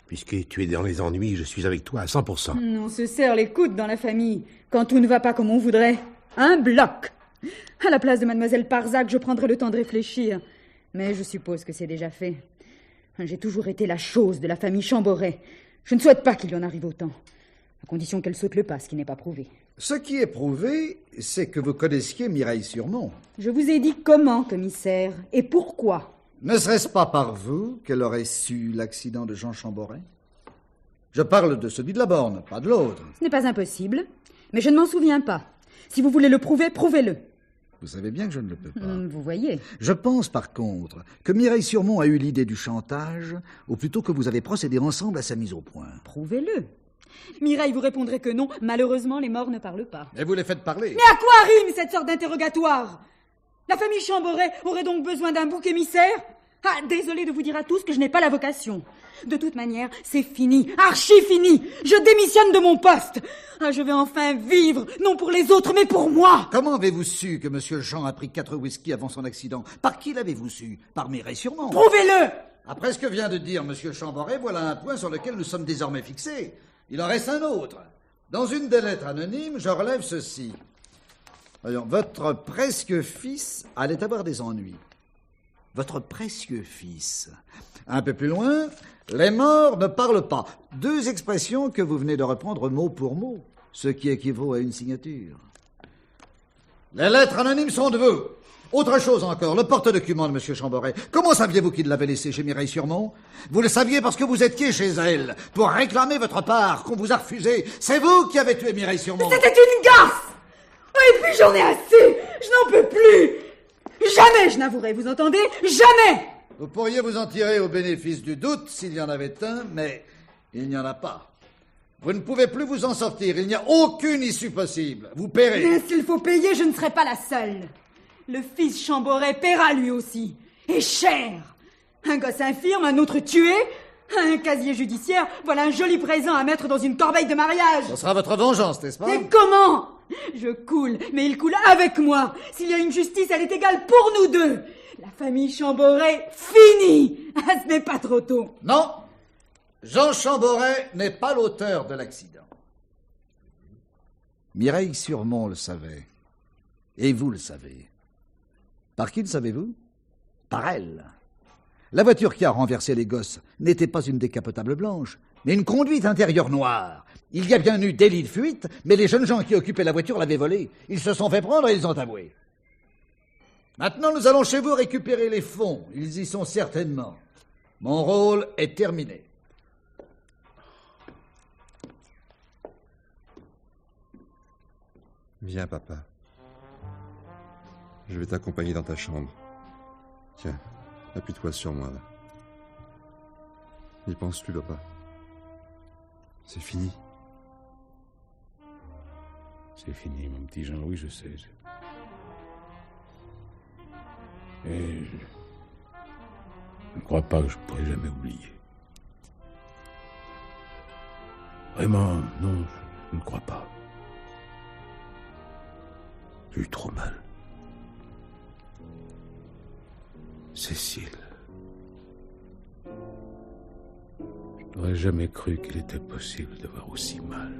Puisque tu es dans les ennuis, je suis avec toi à 100%. On se serre les coudes dans la famille, quand tout ne va pas comme on voudrait. Un bloc. À la place de mademoiselle Parzac, je prendrai le temps de réfléchir. Mais je suppose que c'est déjà fait. J'ai toujours été la chose de la famille Chamboret. Je ne souhaite pas qu'il y en arrive autant. À condition qu'elle saute le pas, ce qui n'est pas prouvé. Ce qui est prouvé, c'est que vous connaissiez Mireille Surmont. Je vous ai dit comment, commissaire, et pourquoi. Ne serait-ce pas par vous qu'elle aurait su l'accident de Jean Chamboret? Je parle de celui de la borne, pas de l'autre. Ce n'est pas impossible, mais je ne m'en souviens pas. Si vous voulez le prouver, prouvez-le. Vous savez bien que je ne le peux pas. Vous voyez. Je pense, par contre, que Mireille Surmont a eu l'idée du chantage, ou plutôt que vous avez procédé ensemble à sa mise au point. Prouvez-le. Mireille vous répondrait que non. Malheureusement, les morts ne parlent pas. Et vous les faites parler. Mais à quoi rime cette sorte d'interrogatoire? La famille Chamboret aurait donc besoin d'un bouc émissaire? Ah, désolé de vous dire à tous que je n'ai pas la vocation. De toute manière, c'est fini, archi fini. Je démissionne de mon poste. Ah, je vais enfin vivre, non pour les autres, mais pour moi. Comment avez-vous su que Monsieur Jean a pris 4 whisky avant son accident? Par qui l'avez-vous su? Par Mireille Surmont. Prouvez-le. Après ce que vient de dire Monsieur Chamboret, voilà un point sur lequel nous sommes désormais fixés. Il en reste un autre. Dans une des lettres anonymes, je relève ceci. Voyons, votre presque fils allait avoir des ennuis. Votre précieux fils. Un peu plus loin, les morts ne parlent pas. 2 expressions que vous venez de reprendre mot pour mot, ce qui équivaut à une signature. Les lettres anonymes sont de vous. Autre chose encore, le porte-document de M. Chamboret. Comment saviez-vous qu'il l'avait laissé chez Mireille Surmont? Vous le saviez parce que vous étiez chez elle, pour réclamer votre part, qu'on vous a refusé. C'est vous qui avez tué Mireille Surmont. C'était une gaffe. Et puis j'en ai assez. Je n'en peux plus. Jamais je n'avouerai, vous entendez? Jamais. Vous pourriez vous en tirer au bénéfice du doute s'il y en avait un, mais il n'y en a pas. Vous ne pouvez plus vous en sortir. Il n'y a aucune issue possible. Vous paierez. Mais s'il faut payer, je ne serai pas la seule. Le fils Chamboret paiera lui aussi. Et cher. Un gosse infirme, un autre tué, un casier judiciaire, voilà un joli présent à mettre dans une corbeille de mariage. Ce sera votre vengeance, n'est-ce pas? Et comment? Je coule, mais il coule avec moi. S'il y a une justice, elle est égale pour nous deux. La famille Chamboret, finie. Ah, ce n'est pas trop tôt. Non. Jean Chamboret n'est pas l'auteur de l'accident. Mireille Surmont le savait. Et vous le savez. Par qui le savez-vous? Par elle. La voiture qui a renversé les gosses n'était pas une décapotable blanche, mais une conduite intérieure noire. Il y a bien eu délit de fuite, mais les jeunes gens qui occupaient la voiture l'avaient volée. Ils se sont fait prendre et ils ont avoué. Maintenant, nous allons chez vous récupérer les fonds. Ils y sont certainement. Mon rôle est terminé. Viens, papa. Je vais t'accompagner dans ta chambre. Tiens, appuie-toi sur moi, là. N'y pense plus, papa. C'est fini. C'est fini, mon petit Jean, oui, je sais. Et je ne crois pas que je pourrai jamais oublier. Vraiment, non, je ne crois pas. J'ai eu trop mal. Cécile. Je n'aurais jamais cru qu'il était possible d'avoir aussi mal.